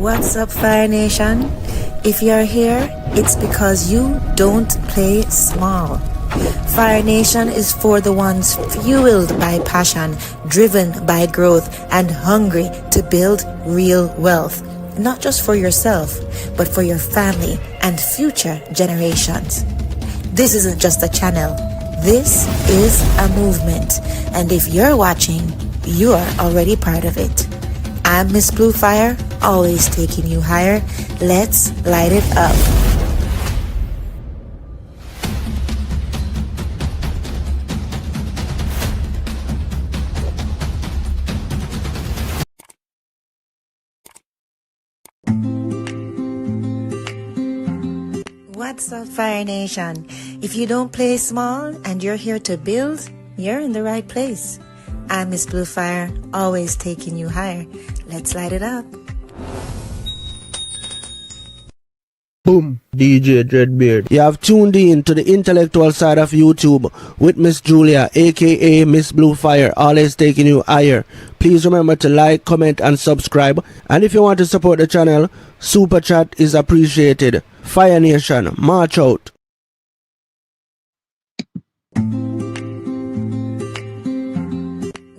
What's up, Fire Nation? If you're here, it's because you don't play small. Fire Nation is for the ones fueled by passion, driven by growth, and hungry to build real wealth. Not just for yourself, but for your family and future generations. This isn't just a channel. This is a movement. And if you're watching, you're already part of it. I'm Miss Blue Fire, always taking you higher. Let's light it up. What's up, Fire Nation? If you don't play small and you're here to build, you're in the right place. I'm Miss Blue Fire, always taking you higher. Let's light it up. Boom, DJ Dreadbeard. You have tuned in to the intellectual side of YouTube with Miss Julia, aka Miss Blue Fire, always taking you higher. Please remember to like, comment, and subscribe. And if you want to support the channel, Super Chat is appreciated. Fire Nation, march out.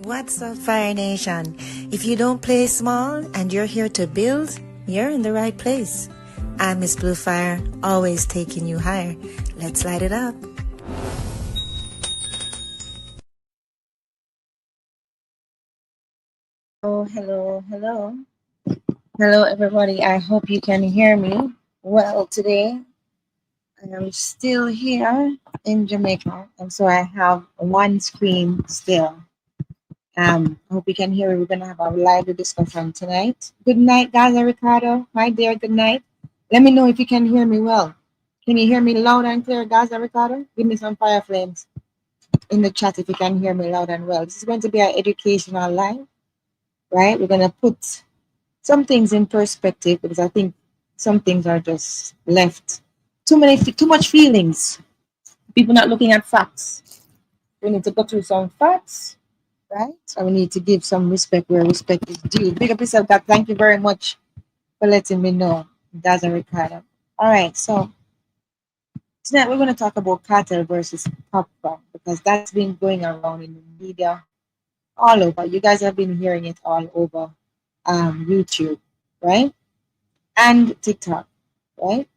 What's up, Fire Nation? If you don't play small and you're here to build, you're in the right place. I'm Miss Blue Fire, always taking you higher. Let's light it up. Oh, hello, hello. Hello, everybody. I hope you can hear me well today. I am still here in Jamaica, and so I have one screen still. I hope you can hear me. We're going to have a lively discussion tonight. Good night, Gaza Ricardo. Hi there, good night. Let me know if you can hear me well. Can you hear me loud and clear, Gaza Ricardo? Give me some fire flames in the chat if you can hear me loud and well. This is going to be an educational live, right? We're going to put some things in perspective because I think some things are just left too much feelings. People not looking at facts. We need to go through some facts, right? And we need to give some respect where respect is due. Big up yourself, God. Thank you very much for letting me know. That's a Ricardo. All right, so tonight we're going to talk about Cartel versus Popcaan because that's been going around in the media all over. You guys have been hearing it all over YouTube, right? And TikTok, right?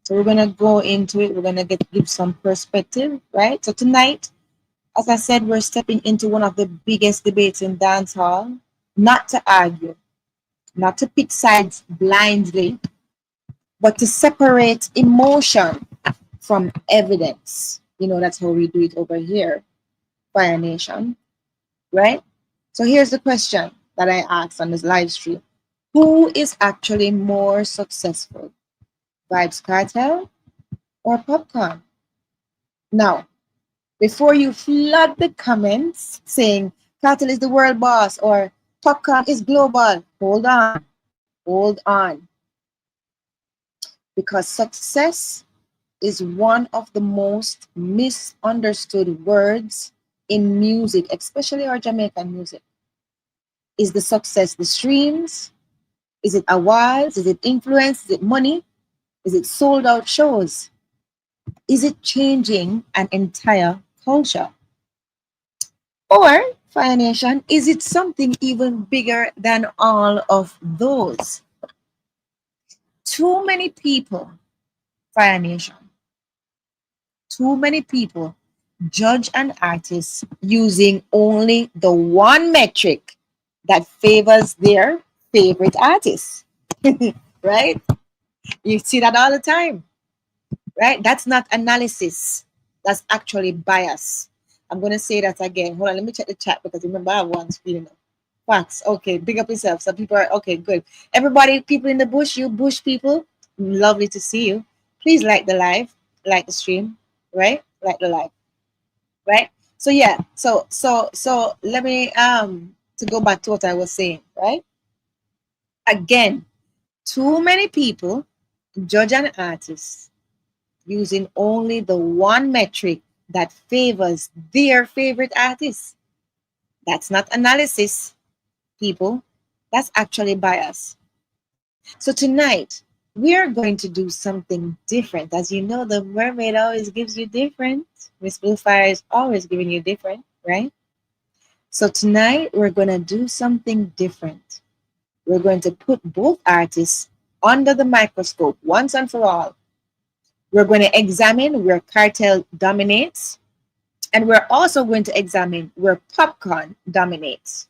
So we're gonna go into it. We're gonna give some perspective, right? So tonight, as I said, we're stepping into one of the biggest debates in dancehall. Not to argue, not to pick sides blindly, but to separate emotion from evidence. You know, that's how we do it over here, Fire Nation, right? So here's the question that I asked on this live stream: who is actually more successful, Vybz Kartel or Popcaan? Now, before you flood the comments saying Kartel is the world boss or Popcaan is global, hold on. Because success is one of the most misunderstood words in music, especially our Jamaican music. Is the success the streams? Is it awards? Is it influence? Is it money? Is it sold out shows? Is it changing an entire culture? Or, Fire Nation, is it something even bigger than all of those? Too many people, Fire Nation, too many people judge an artist using only the one metric that favors their favorite artist, right? You see that all the time, right? That's not analysis. That's actually bias. I'm going to say that again. Hold on, let me check the chat because remember I have one screen. Facts. Okay, big up yourself. Some people are, okay, good. Everybody, people in the bush, you bush people, lovely to see you. Please like the live, like the stream, right? Like the live, right? So yeah, so let me to go back to what I was saying, right? Again, too many people judge an artist using only the one metric that favors their favorite artist. That's not analysis, people. That's actually bias. So tonight, we are going to do something different. As you know, the mermaid always gives you different. Miss Bluefire is always giving you different, right? So tonight, we're going to do something different. We're going to put both artists under the microscope once and for all. We're going to examine where Cartel dominates, and we're also going to examine where Popcaan dominates.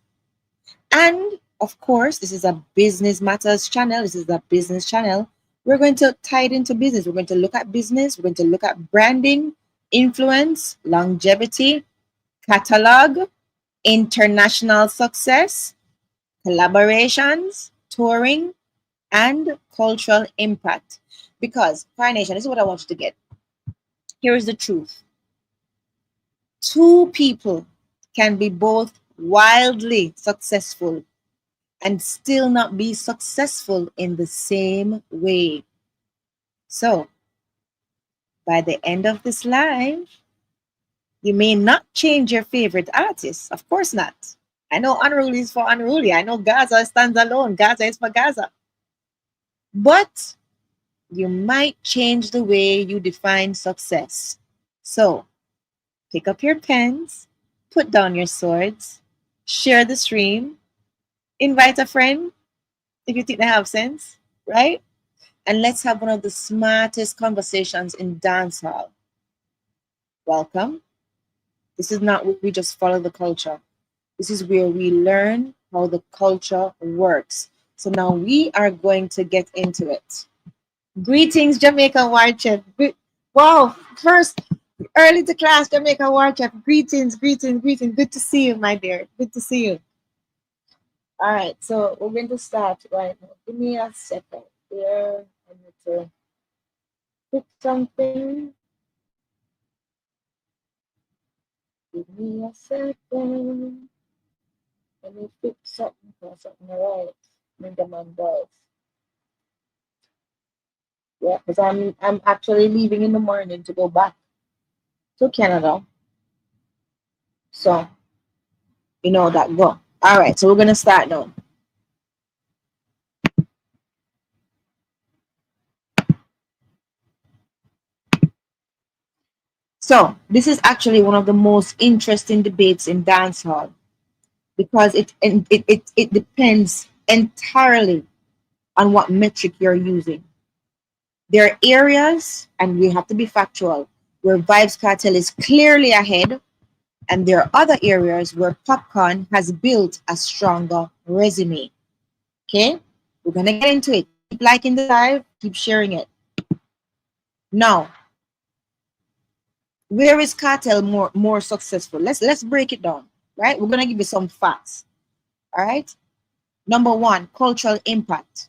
And of course, this is a business matters channel. This is a business channel. We're going to tie it into business. We're going to look at business. We're going to look at branding, influence, longevity, catalog, international success, collaborations, touring, and cultural impact. Because, Fire Nation, this is what I want you to get. Here is the truth. Two people can be both wildly successful and still not be successful in the same way. So, by the end of this live, you may not change your favorite artist. Of course not. I know Unruly is for Unruly. I know Gaza stands alone. Gaza is for Gaza. But you might change the way you define success. So, pick up your pens, put down your swords, share the stream, invite a friend if you think they have sense, right? And let's have one of the smartest conversations in dancehall. Welcome. This is not where we just follow the culture. This is where we learn how the culture works. So now we are going to get into it. Greetings, Jamaica Ward Chef. Wow, first early to class, Jamaica Ward Chef. Greetings, greetings, greetings. Good to see you, my dear. Good to see you. All right, so we're going to start right now. Give me a second here. I need to pick something. Give me a second. Let me pick something for something right. Make the man does. Yeah, because I'm actually leaving in the morning to go back to Canada. So you know that go. All right, so we're gonna start now. So this is actually one of the most interesting debates in dancehall because it depends entirely on what metric you're using. There are areas, and we have to be factual, where Vybz Kartel is clearly ahead, and there are other areas where Popcaan has built a stronger resume. Okay, we're gonna get into it. Keep liking the live, keep sharing it. Now, where is Cartel more successful? Let's break it down. Right, we're gonna give you some facts. All right. Number one, cultural impact.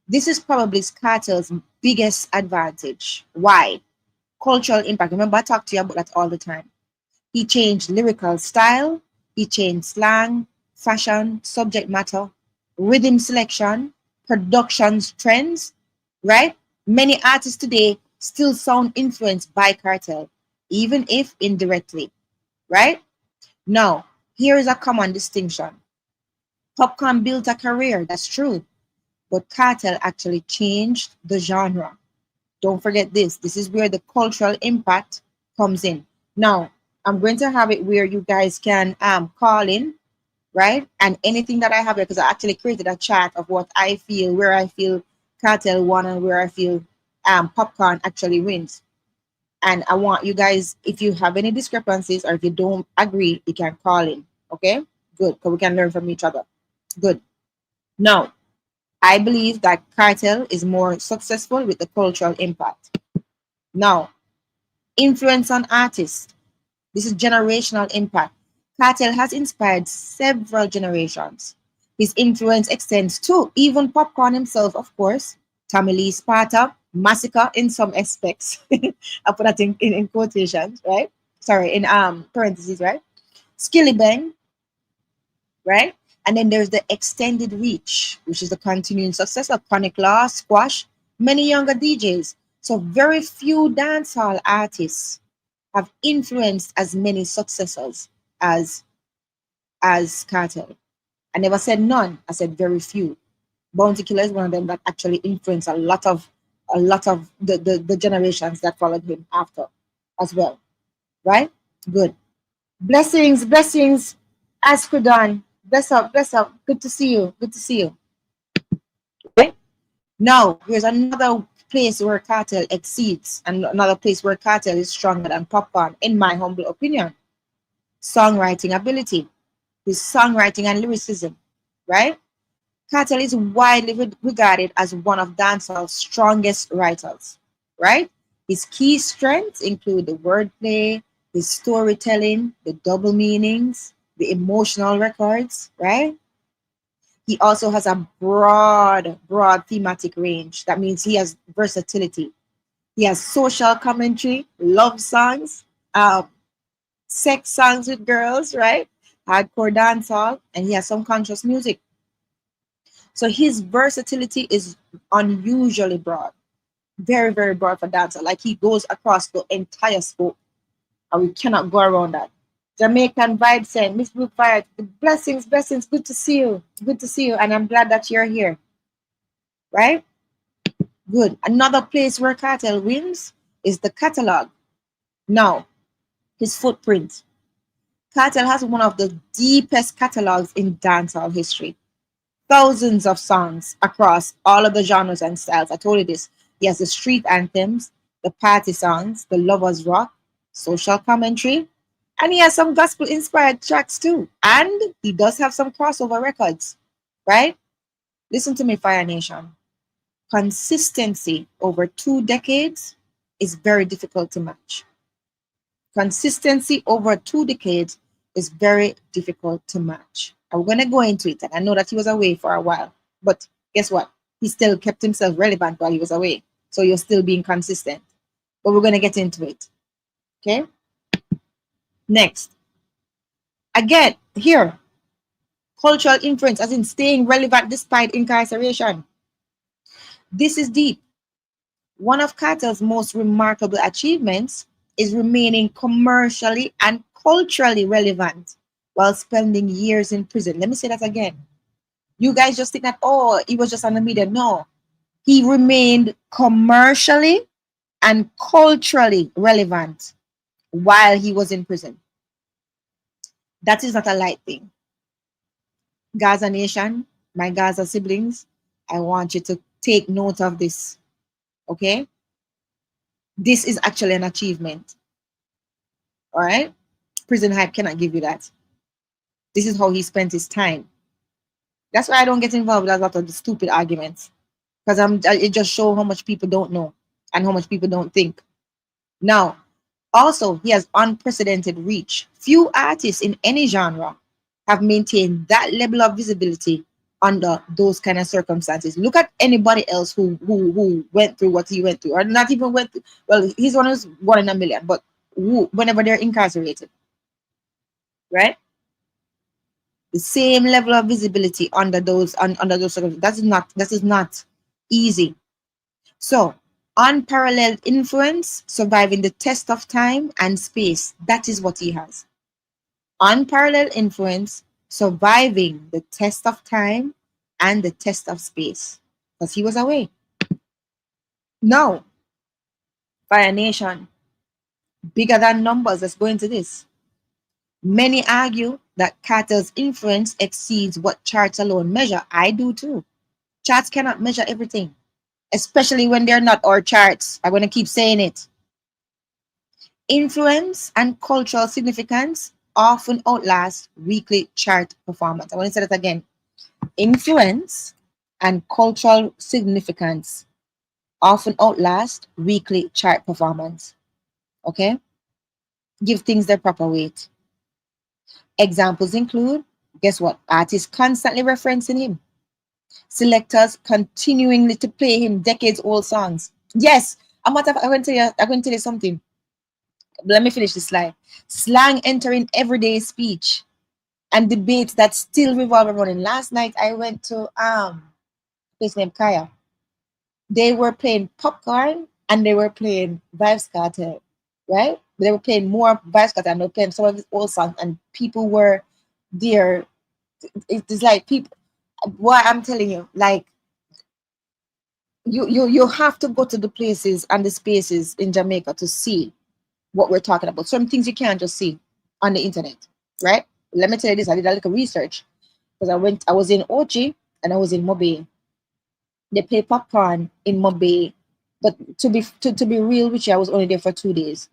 This is probably Cartel's biggest advantage. Why? Cultural impact. Remember, I talk to you about that all the time. He changed lyrical style, he changed slang, fashion, subject matter, rhythm selection, production trends, right? Many artists today still sound influenced by Cartel, even if indirectly, right? Now, here is a common distinction. Popcaan built a career, that's true, but Cartel actually changed the genre. Don't forget this. This is where the cultural impact comes in. Now, I'm going to have it where you guys can call in, right? And anything that I have here, because I actually created a chart of what I feel, where I feel Cartel won and where I feel Popcaan actually wins. And I want you guys, if you have any discrepancies or if you don't agree, you can call in. Okay? Good, because we can learn from each other. Good. Now, I believe that Cartel is more successful with the cultural impact. Now, influence on artists. This is generational impact. Cartel has inspired several generations. His influence extends to even Popcaan himself, of course, Tommy Lee Sparta, Massacre in some aspects. I put that in quotations, right? Sorry, in parentheses, right? Skilly Bang, right? And then there's the extended reach, which is the continuing success of Chronic Law, Squash, many younger DJs. So very few dancehall artists have influenced as many successors as Cartel. I never said none, I said very few. Bounty Killer is one of them that actually influenced a lot of the generations that followed him after as well. Right? Good. Blessings, Askudon. Bless up. Good to see you. Good to see you. Right? Now, here's another place where Cartel exceeds, and another place where Cartel is stronger than Popcaan, in my humble opinion. Songwriting ability, his songwriting and lyricism, right? Cartel is widely regarded as one of dancehall's strongest writers, right? His key strengths include the wordplay, his storytelling, the double meanings, the emotional records, right? He also has a broad thematic range. That means he has versatility. He has social commentary, love songs, sex songs with girls, right? Hardcore dancehall, and he has some conscious music. So his versatility is unusually broad, very broad for dancehall. Like he goes across the entire scope, and we cannot go around that. Jamaican Vibe saying, Miss Blue Fire, blessings, good to see you. Good to see you, and I'm glad that you're here, right? Good. Another place where Cartel wins is the catalog. Now, his footprint. Cartel has one of the deepest catalogs in dancehall history. Thousands of songs across all of the genres and styles. I told you this. He has the street anthems, the party songs, the lovers rock, social commentary, and he has some gospel inspired tracks too. And he does have some crossover records, right? Listen to me, Fire Nation. Consistency over 2 decades is very difficult to match. Consistency over 2 decades is very difficult to match. I'm going to go into it, and I know that he was away for a while, but guess what? He still kept himself relevant while he was away. So you're still being consistent. But we're going to get into it. Okay? Next. Again, here, cultural influence, as in staying relevant despite incarceration. This is deep. One of Cartel's most remarkable achievements is remaining commercially and culturally relevant while spending years in prison. Let me say that again. You guys just think that, oh, he was just on the media. No. He remained commercially and culturally relevant while he was in prison. That is not a light thing. Gaza Nation, my Gaza siblings, I want you to take note of this. Okay? This is actually an achievement. All right? Prison hype cannot give you that. This is how he spent his time. That's why I don't get involved with a lot of the stupid arguments. Because it just shows how much people don't know and how much people don't think. Now, also, he has unprecedented reach. Few artists in any genre have maintained that level of visibility under those kind of circumstances. Look at anybody else who went through what he went through, or not even went through. Well, he's one who's 1 in a million, but whenever they're incarcerated, right? The same level of visibility under those circumstances. That is not easy. So, unparalleled influence, surviving the test of time and space. That is what he has. Unparalleled influence, surviving the test of time and the test of space. Because he was away. Now, Fire Nation, bigger than numbers. Let's go into this. Many argue that Cartel's influence exceeds what charts alone measure. I do too. Charts cannot measure everything, especially when they're not our charts. I'm going to keep saying it. Influence and cultural significance often outlast weekly chart performance. I want to say that again. Influence and cultural significance often outlast weekly chart performance. Okay? Give things their proper weight. Examples include, guess what? Artists constantly referencing him. Selectors continuing to play him decades-old songs. Yes, I'm going to tell you something. Let me finish this slide. Slang entering everyday speech and debates that still revolve around it. Last night I went to a place named A.K.A. They were playing Popcaan and they were playing Vybz Kartel, right? They were playing more Vybz Kartel and they were playing some of his old songs, and people were there. It's like people. What I'm telling you, like you have to go to the places and the spaces in Jamaica to see what we're talking about. Some things you can't just see on the internet, right? Let me tell you this: I did a little research because I was in Ochi and I was in Mobe. They play Popcaan in Mobe, but to be real with you, I was only there for 2 days.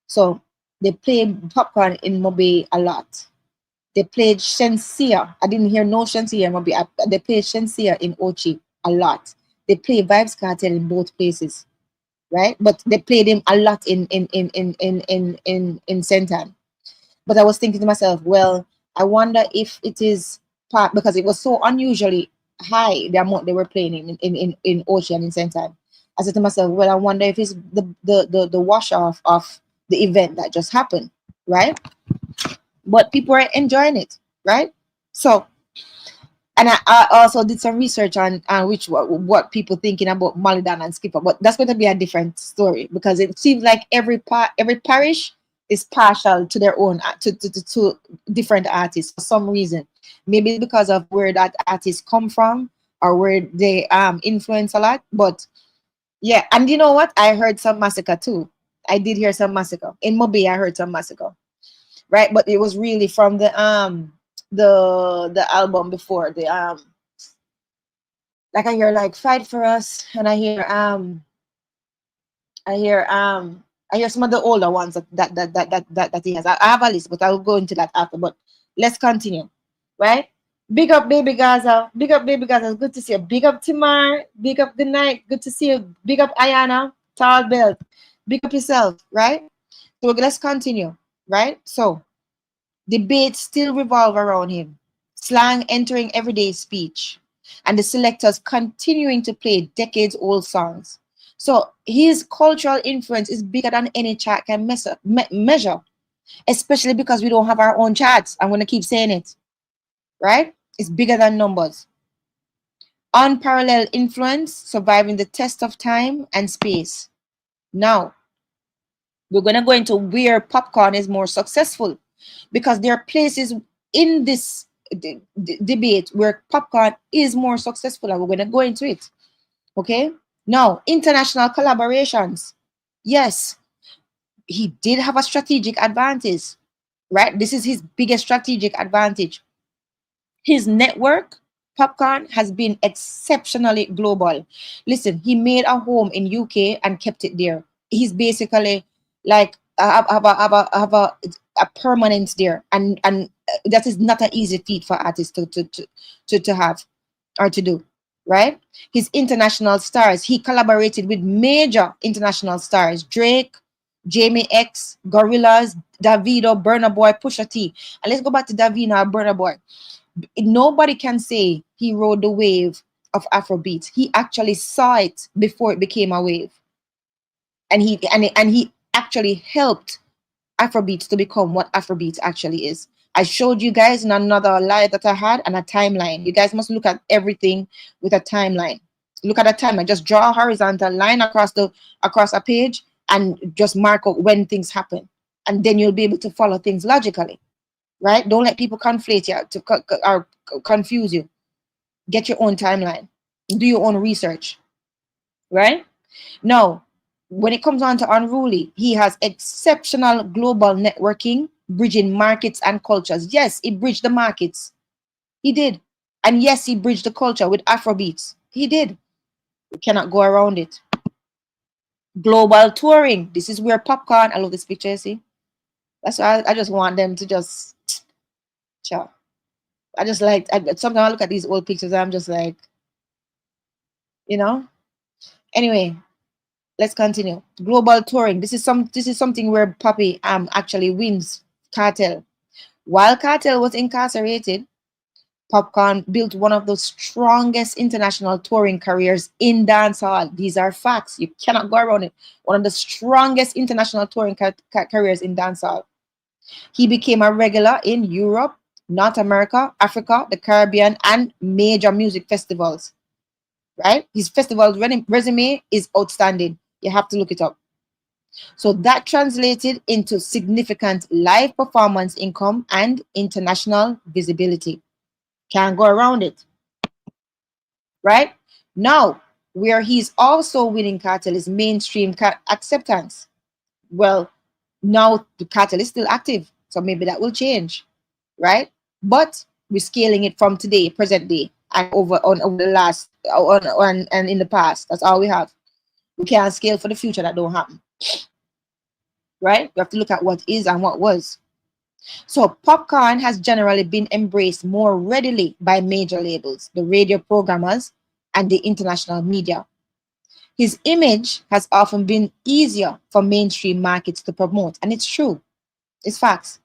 So they play Popcaan in Mobe a lot. They played Shensia. I didn't hear no Shensia in Mobe. They played Shensia in Ochi a lot. They play Vybz Kartel in both places, right? But they played him a lot in Sentan. But I was thinking to myself, well, I wonder if it is part because it was so unusually high the amount they were playing in Ocean in Sentan. I said to myself, well, I wonder if it's the wash off of the event that just happened, right? But people are enjoying it, right? So and I also did some research on which what people thinking about Malidan and Skipper, but that's going to be a different story because it seems like every parish is partial to their own to different artists for some reason. Maybe it's because of where that artist come from or where they influence a lot. But yeah, and you know what? I heard some massacre too. I did hear some massacre in Mobi. I heard some massacre, right? But it was really from the album before the like I hear like Fight for Us and I hear I hear some of the older ones that he has. I have a list, but I'll go into that after. But let's continue. Right? Big up baby Gaza. Big up baby Gaza. It's good to see you. Big up Timar. Big up Good Night. Good to see you. Big up Ayana. Tall Belt. Big up yourself, right? So let's continue. Right? So debates still revolve around him, slang entering everyday speech, and the selectors continuing to play decades old songs. So his cultural influence is bigger than any chart can measure, especially because we don't have our own charts. I'm going to keep saying it, right? It's bigger than numbers. Unparalleled influence, surviving the test of time and space. Now, we're going to go into where Popcaan is more successful because there are places in this debate where Popcaan is more successful and we're going to go into it. Okay? Now, international collaborations. Yes, he did have a strategic advantage, right? This is his biggest strategic advantage. His network, Popcaan, has been exceptionally global. Listen, he made a home in UK and kept it there. He's basically like have a permanence there, and that is not an easy feat for artists to have or to do, right? His international stars, he collaborated with major international stars: Drake, Jamie X, Gorillaz, Davido, Burna Boy, Pusha T. And let's go back to Davido and Burna Boy. Nobody can say he rode the wave of Afrobeat. He actually saw it before it became a wave, and he actually helped Afrobeat to become what Afrobeat actually is. I showed you guys in another live that I had and a timeline. You guys must look at everything with a timeline. Look at a timeline. Just draw a horizontal line across a page and just mark out when things happen, and then you'll be able to follow things logically, right? Don't let people conflate you or confuse you. Get your own timeline. Do your own research, right? Now, when it comes on to Unruly, he has exceptional global networking, bridging markets and cultures. Yes, he bridged the markets. He did. And yes, he bridged the culture with Afrobeats. He did. We cannot go around it. Global touring. This is where Popcaan, I love this picture, you see? That's why I just want them to just, ciao. I just like, sometimes I look at these old pictures, I'm just like, you know? Anyway, let's continue. Global touring. This is something where Poppy actually wins Cartel. While Cartel was incarcerated, Popcaan built one of the strongest international touring careers in dancehall. These are facts. You cannot go around it. One of the strongest international touring careers in dancehall. He became a regular in Europe, North America, Africa, the Caribbean, and major music festivals. Right? His festival resume is outstanding. You have to look it up. So that translated into significant live performance income and international visibility. Can't go around it. Right? Now, Where he's also winning, Cartel, is mainstream acceptance. Well, now the Cartel is still active, so maybe that will change, right? But we're scaling it from today, present day, and over the last on and in the past. That's all we have. We can't scale for the future that don't happen, right? We have to look at what is and what was. So Popcaan has generally been embraced more readily by major labels, the radio programmers, and the international media. His image has often been easier for mainstream markets to promote, and it's true. It's facts,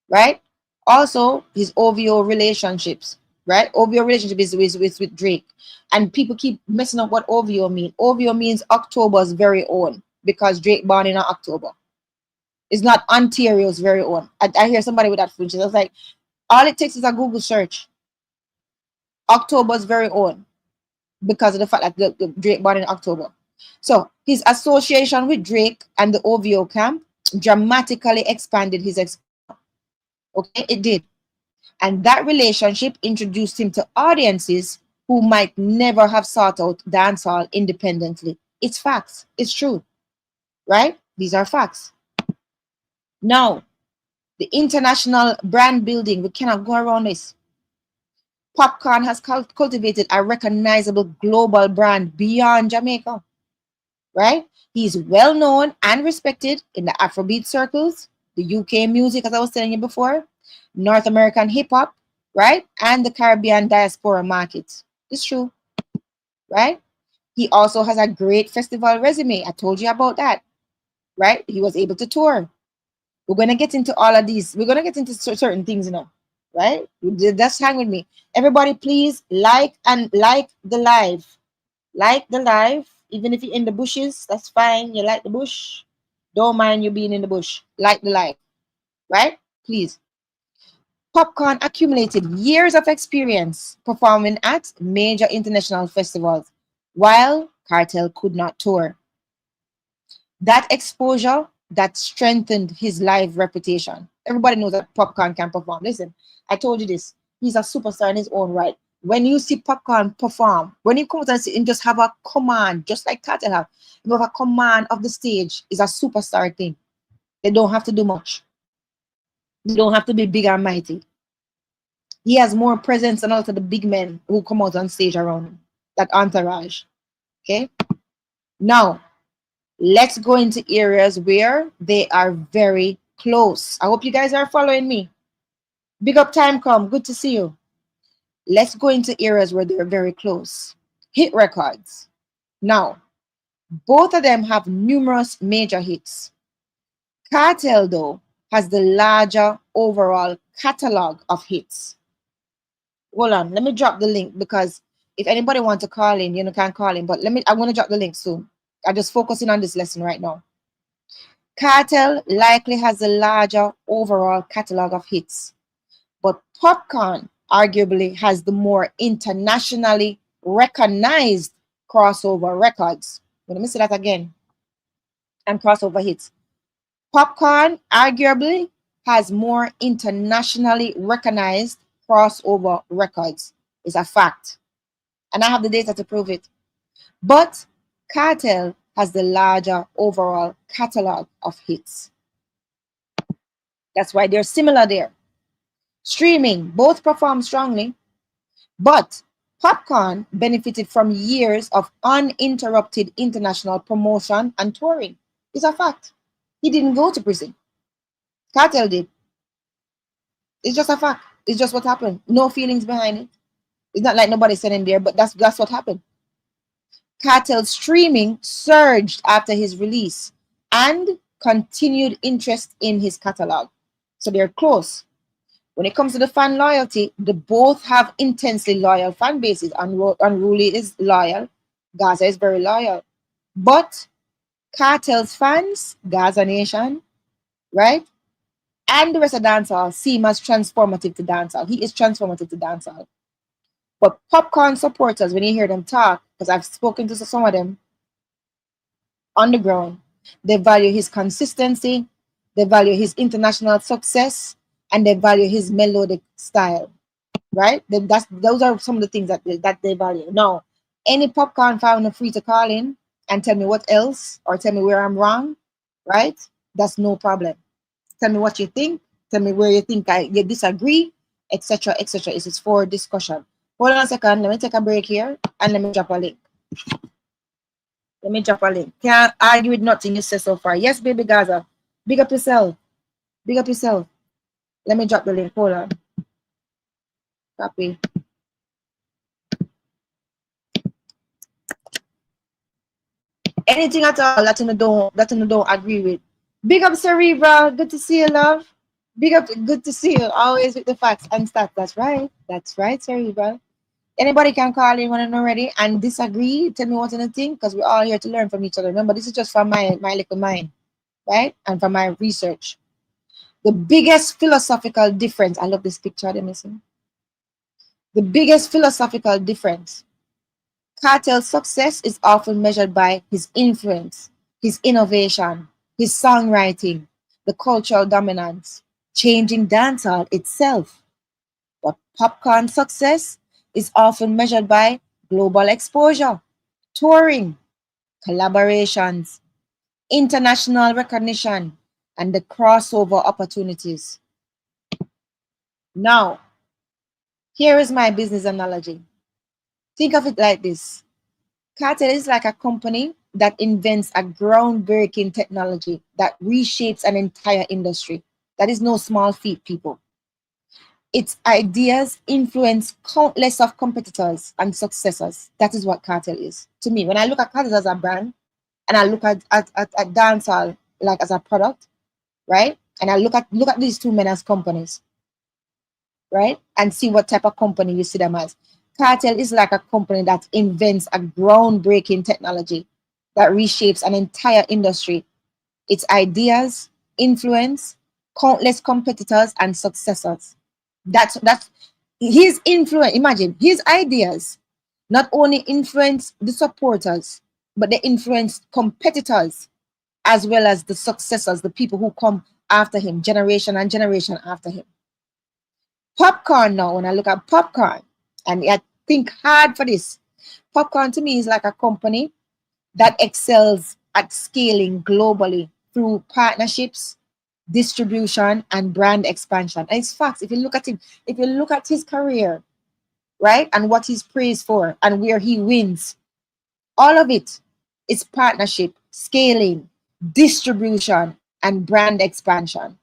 right? Also, his OVO relationships, right? OVO relationship is with Drake. And people keep messing up what OVO means. OVO means October's very own, because Drake born in October. It's not Ontario's very own. I hear somebody with that flinches. I was like, all it takes is a Google search. October's very own, because of the fact that the Drake born in October. So his association with Drake and the OVO camp dramatically expanded his exposure. Okay, it did. And that relationship introduced him to audiences who might never have sought out dancehall independently. It's facts. It's true. Right? These are facts. Now, the international brand building, we cannot go around this. Popcaan has cultivated a recognizable global brand beyond Jamaica. Right? He's well known and respected in the Afrobeat circles, the UK music, as I was telling you before, North American hip hop, right? And the Caribbean diaspora markets. It's true, right? He also has a great festival resume. I told you about that, right? He was able to tour. We're going to get into all of these. We're going to get into certain things now, right? Just hang with me. Everybody, please like the live. Like the live, even if you're in the bushes, that's fine. You like the bush, don't mind you being in the bush. Like the live, right? Please. Popcaan accumulated years of experience performing at major international festivals, while Kartel could not tour. That exposure that strengthened his live reputation. Everybody knows that Popcaan can perform. Listen, I told you this. He's a superstar in his own right. When you see Popcaan perform, when he comes and just have a command, just like Cartel have, you have a command of the stage, is a superstar thing. They don't have to do much. They don't have to be big and mighty. He has more presence than also the big men who come out on stage around him. That entourage. Okay? Now, let's go into areas where they are very close. I hope you guys are following me. Big up time come. Good to see you. Let's go into areas where they're very close. Hit records. Now, both of them have numerous major hits. Cartel, though, has the larger overall catalog of hits. Hold on, let me drop the link, because if anybody wants to call in, you know, can call in. But I'm going to drop the link soon. I'm just focusing on this lesson right now. Cartel likely has a larger overall catalog of hits, but Popcaan arguably has the more internationally recognized crossover records. Let me say that again. And crossover hits. Popcaan arguably has more internationally recognized crossover records. It's a fact. And I have the data to prove it. But Cartel has the larger overall catalog of hits. That's why they're similar there. Streaming, both perform strongly, but Popcaan benefited from years of uninterrupted international promotion and touring. It's a fact. He didn't go to prison. Cartel did. It's just a fact. It's just what happened. No feelings behind it. It's not like nobody said in there, but that's what happened. Cartel's streaming surged after his release and continued interest in his catalog. So they're close. When it comes to the fan loyalty, they both have intensely loyal fan bases. Unruly is loyal. Gaza is very loyal. But Cartel's fans, Gaza Nation, right? And the rest of dancehall see him as transformative to dancehall. He is transformative to dancehall. But Popcaan supporters, when you hear them talk, because I've spoken to some of them on the ground, they value his consistency, they value his international success, and they value his melodic style, right? Those are some of the things that they value. Now, Any popcorn fan are free to call in and tell me what else or tell me where I'm wrong, right? That's no problem. Tell me what you think. Tell me where you think you disagree, etc., etc. This is for discussion. Hold on a second. Let me take a break here and let me drop a link. Let me drop a link. Can't argue with nothing you say so far. Yes, baby Gaza. Big up yourself. Big up yourself. Let me drop the link. Hold on. Copy. Anything at all that you don't agree with. Big up Cerebral. Good to see you, love. Big up, good to see you. Always with the facts and stats. That's right. That's right, Cerebral. Anybody can call in when I'm not ready and disagree. Tell me what you think, because we're all here to learn from each other. Remember, this is just from my little mind, right? And from my research. The biggest philosophical difference. I love this picture they're missing. The biggest philosophical difference. Cartel's success is often measured by his influence, his innovation, his songwriting, the cultural dominance, changing dancehall itself. But Popcaan's success is often measured by global exposure, touring, collaborations, international recognition, and the crossover opportunities. Now, here is my business analogy. Think of it like this. Cartel is like a company that invents a groundbreaking technology that reshapes an entire industry. That is no small feat, people. Its ideas influence countless of competitors and successors. That is what Cartel is. To me, when I look at Cartel as a brand and I look at dancehall like as a product, right? And I look at these two men as companies, right? And see what type of company you see them as. Cartel is like a company that invents a groundbreaking technology that reshapes an entire industry. Its ideas influence countless competitors and successors. That's his influence. Imagine his ideas not only influence the supporters, but they influence competitors as well as the successors, the people who come after him, generation and generation after him. Popcaan now, when I look at Popcaan, and I think hard for this, Popcaan to me is like a company that excels at scaling globally through partnerships, distribution, and brand expansion. And it's facts. If you look at him, if you look at his career, right, and what he's praised for and where he wins, all of it is partnership, scaling, distribution, and brand expansion,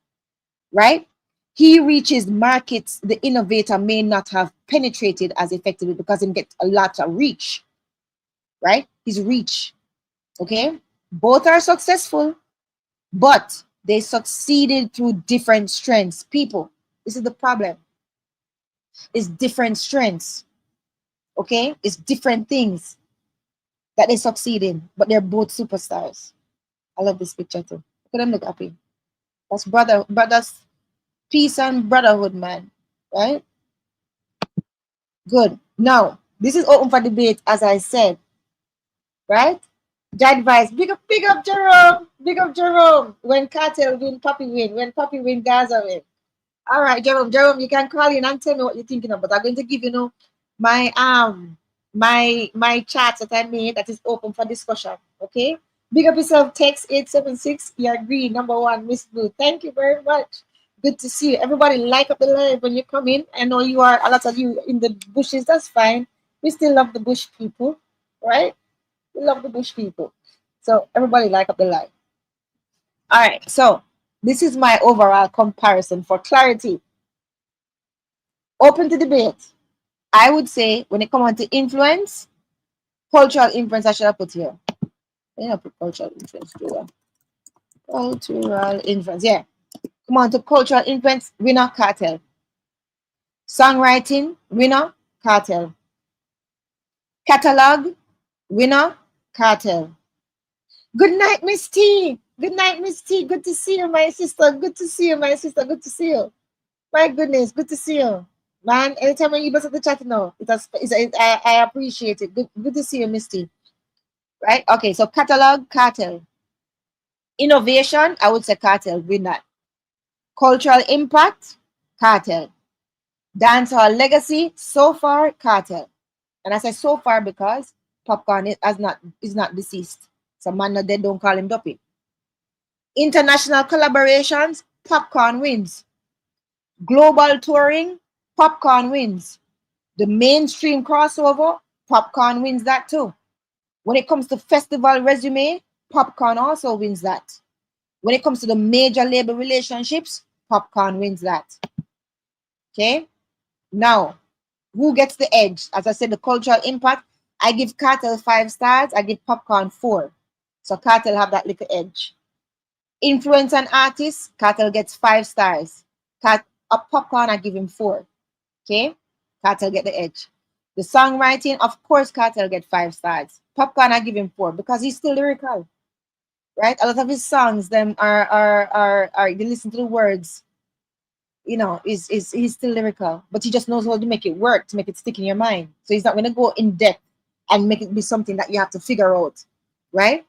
right? He reaches markets the innovator may not have penetrated as effectively because he gets a lot of reach, right? His reach, okay? Both are successful, but they succeeded through different strengths. People, this is the problem. It's different strengths, okay? It's different things that they succeed in, but they're both superstars. I love this picture too. Look at them look happy. That's brothers, peace and brotherhood, man, right? Good. Now, this is open for debate, as I said, right? Jad advice, big up Jerome, big up Jerome. When Cartel win, Poppy win. When Poppy win, Gaza win. All right, Jerome, you can call in and tell me what you're thinking of. But I'm going to give my my chat that I made that is open for discussion. Okay. Big up yourself. Text 876. You agree. Number one, Miss Blue. Thank you very much. Good to see you. Everybody like up the live when you come in. I know you are a lot of you in the bushes. That's fine. We still love the bush people, right? We love the bush people. So everybody like up the live. All right. So this is my overall comparison for clarity. Open to debate. I would say when it comes on to influence, cultural influence, I should have put here. Yeah, put cultural influence. Cultural influence. Yeah. Come on to cultural influence, winner Cartel. Songwriting, winner Cartel. Catalog, winner Cartel. Good night, Miss T. Good night, Miss T. Good to see you, my sister. Good to see you, my sister. Good to see you. My goodness, good to see you. Man, anytime when you bust at the chat now, I appreciate it. Good to see you, Misty. Right? Okay, so catalog, Cartel. Innovation, I would say Cartel, win that. Cultural impact, Cartel. Dancehall legacy, so far, Cartel. And I say so far because Popcaan is not deceased. So man not dead, don't call him Duppy. International collaborations, Popcaan wins. Global touring, Popcaan wins. The mainstream crossover, Popcaan wins that too. When it comes to festival resume, Popcaan also wins that. When it comes to the major label relationships, Popcaan wins that. Okay? Now, who gets the edge? As I said, the cultural impact, I give Kartel 5 stars, I give Popcaan 4. So Kartel have that little edge. Influence and artists, Kartel gets 5 stars. Popcaan, I give him 4. Okay? Kartel get the edge. The songwriting, of course, Kartel get 5 stars. Popcaan, I give him 4 because he's still lyrical. Right? A lot of his songs, them are you listen to the words, you know, he's still lyrical, but he just knows how to make it work, to make it stick in your mind. So he's not going to go in depth and make it be something that you have to figure out, right?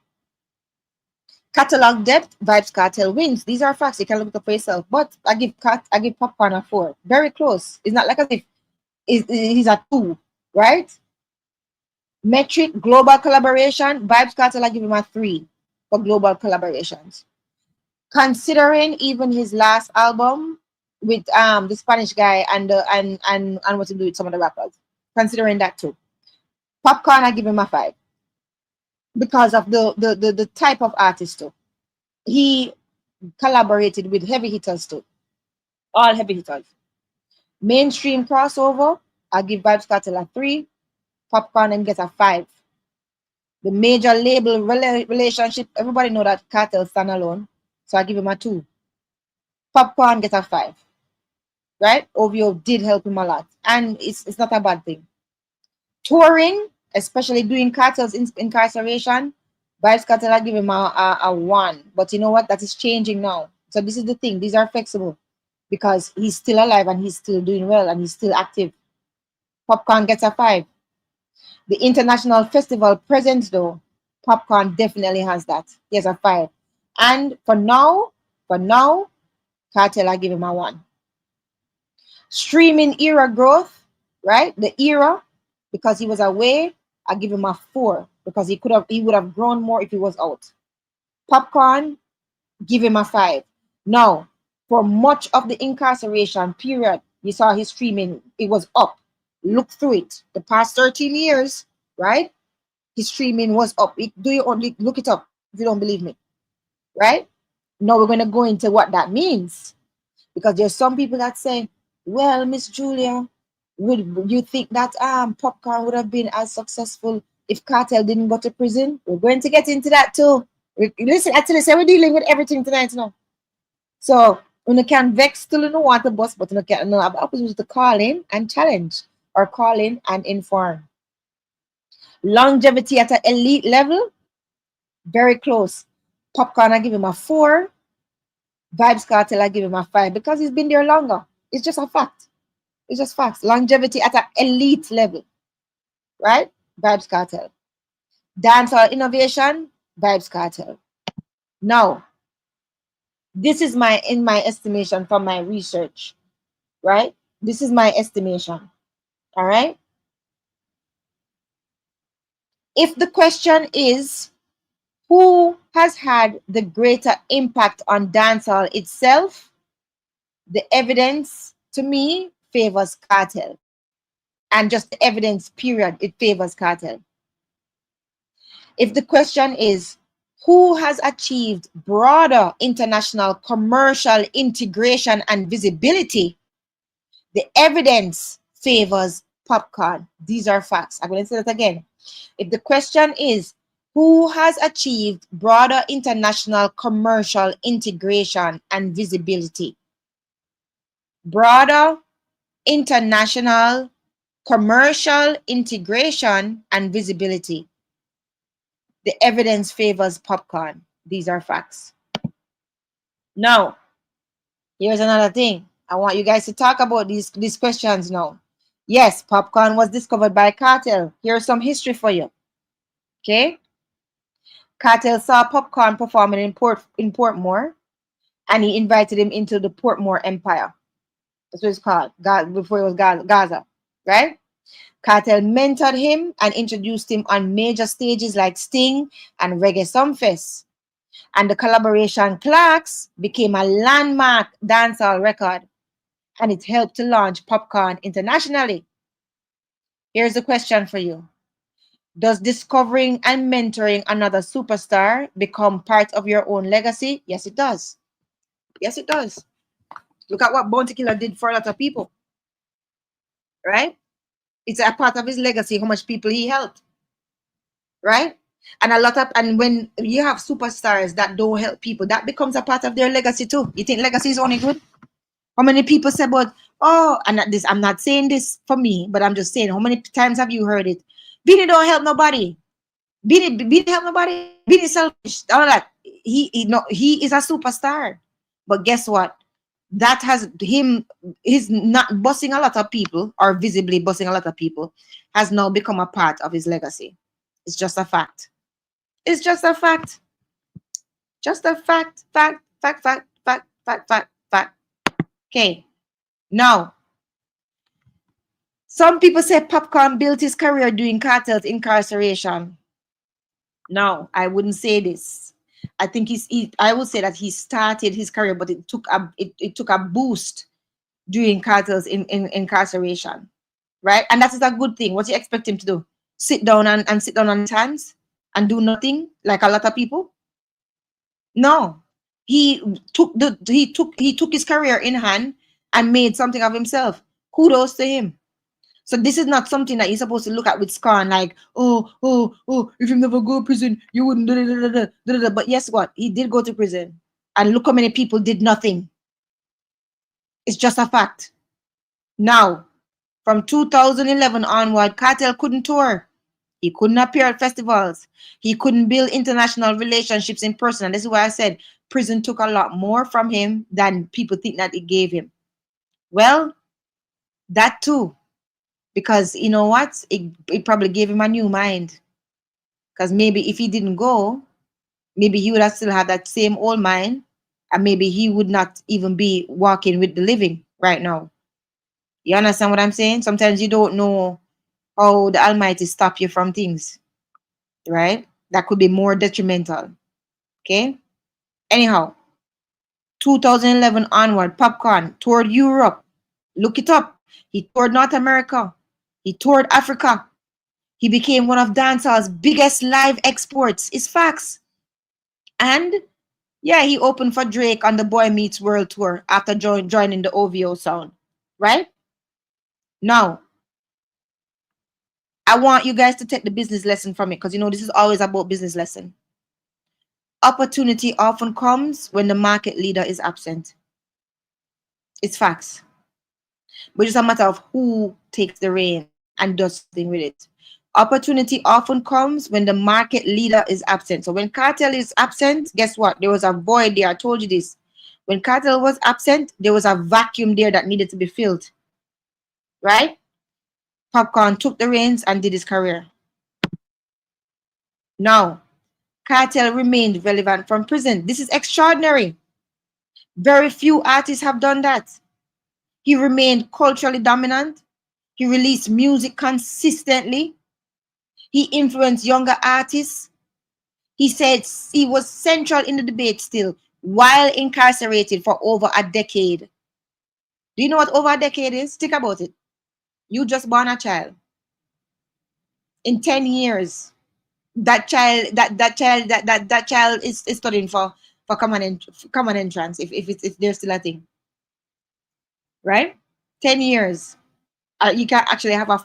Catalog depth, Vybz Kartel wins. These are facts. You can look it up for yourself. But I give Popcaan a 4. Very close. It's not like as if he's a 2, right? Metric global collaboration, Vybz Kartel, I give him a 3 for global collaborations. Considering even his last album with the Spanish guy and what to do with some of the rappers, considering that too, Popcaan, I give him a 5 because of the type of artist too. He collaborated with heavy hitters too, all heavy hitters. Mainstream crossover, I give Vybz Kartel a 3, Popcaan and get a 5. The major label relationship, everybody know that Kartel stand alone, so I give him a 2. Popcaan get a 5. Right? OVO did help him a lot. And it's not a bad thing. Touring, especially doing Kartel's incarceration, Vybz Kartel, I give him a 1. But you know what? That is changing now. So this is the thing. These are flexible because he's still alive and he's still doing well and he's still active. Popcaan gets a 5. The international festival presence, though, Popcaan definitely has that. He has a 5. And for now, Kartel, I give him a 1. Streaming era growth, right? The era, because he was away, I give him a 4 because he would have grown more if he was out. Popcaan, give him a 5. Now, for much of the incarceration period, you saw his streaming, it was up. Look through it. The past 13 years, right? His streaming was up. Do you only look it up if you don't believe me, right? Now we're going to go into what that means because there's some people that say, well, Miss Julia, would you think that Popcaan would have been as successful if Kartel didn't go to prison? We're going to get into that too. Listen, actually, say we're dealing with everything tonight now. So you can vex till you know what the bus, but you can have opportunity to call in and challenge or call in and inform. Longevity at an elite level, very close. Popcaan, I give him a 4. Vybz Kartel, I give him a 5 because he's been there longer. It's just a fact. It's just facts. Longevity at an elite level, right? Vybz Kartel. Dancehall innovation, Vybz Kartel. Now, this is in my estimation from my research, right? This is my estimation, all right? If the question is, who has had the greater impact on dancehall itself, the evidence to me favors Kartel. And just the evidence, period, it favors Kartel. If the question is, who has achieved broader international commercial integration and visibility, the evidence favors Popcaan. These are facts. I'm going to say that again. If the question is, who has achieved broader international commercial integration and visibility, broader international commercial integration and visibility, the evidence favors Popcaan. These are facts. Now, here's another thing. I want you guys to talk about these questions now. Yes, Popcaan was discovered by Kartel. Here's some history for you. Okay? Kartel saw Popcaan performing in Portmore, and he invited him into the Portmore Empire. That's what it's called, before it was Gaza, right? Cartel mentored him and introduced him on major stages like Sting and Reggae Sumfest. And the collaboration Clarks became a landmark dancehall record, and it helped to launch Popcaan internationally. Here's a question for you. Does discovering and mentoring another superstar become part of your own legacy? Yes, it does. Yes, it does. Look at what Bounty Killer did for a lot of people, right? It's a part of his legacy, how much people he helped, right? And when you have superstars that don't help people, that becomes a part of their legacy too. You think legacy is only good? How many people say, but I'm not saying this for me, but I'm just saying, how many times have you heard it? Beanie don't help nobody. Beanie help nobody. Beanie selfish. All that. He is a superstar. But guess what? That has him, he's not bossing a lot of people, or visibly bossing a lot of people, has now become a part of his legacy. It's just a fact. It's just a fact. Just a fact. Fact, fact, fact, fact, fact, fact, fact. Okay. Now, some people say Popcaan built his career doing Cartel's incarceration. No, I wouldn't say this. I think I would say that he started his career, but it took a boost during Cartel's in incarceration, right? And that is a good thing. What do you expect him to do? Sit down and sit down on his hands and do nothing like a lot of people? No, he took his career in hand and made something of himself. Kudos to him. So this is not something that you're supposed to look at with scorn, like, if you never go to prison, you wouldn't. Da, da, da, da, da, da. But guess what? He did go to prison, and look how many people did nothing. It's just a fact. Now, from 2011 onward, Cartel couldn't tour. He couldn't appear at festivals. He couldn't build international relationships in person. And this is why I said prison took a lot more from him than people think that it gave him. Well, that too. Because you know what? It probably gave him a new mind. Because maybe if he didn't go, maybe he would have still had that same old mind. And maybe he would not even be walking with the living right now. You understand what I'm saying? Sometimes you don't know how the Almighty stop you from things, right? That could be more detrimental. Okay? Anyhow, 2011 onward, Popcaan toured Europe. Look it up. He toured North America. He toured Africa. He became one of dancehall's biggest live exports. It's facts. And yeah, he opened for Drake on the Boy Meets World tour after joining the OVO sound. Right? Now, I want you guys to take the business lesson from it, because you know this is always about business lesson. Opportunity often comes when the market leader is absent. It's facts. But it's a matter of who takes the reins and does something with it. Opportunity often comes when the market leader is absent. So when Cartel is absent, guess what? There was a void there. I told you this. When Cartel was absent, there was a vacuum there that needed to be filled. Right? Popcaan took the reins and did his career. Now, Cartel remained relevant from prison. This is extraordinary. Very few artists have done that. He remained culturally dominant. He released music consistently. He influenced younger artists. He said he was central in the debate still while incarcerated for over a decade. Do you know what over a decade is? Think about it. You just born a child. In 10 years, that child is studying for common entrance if there's still a thing. Right? 10 years. You can actually have a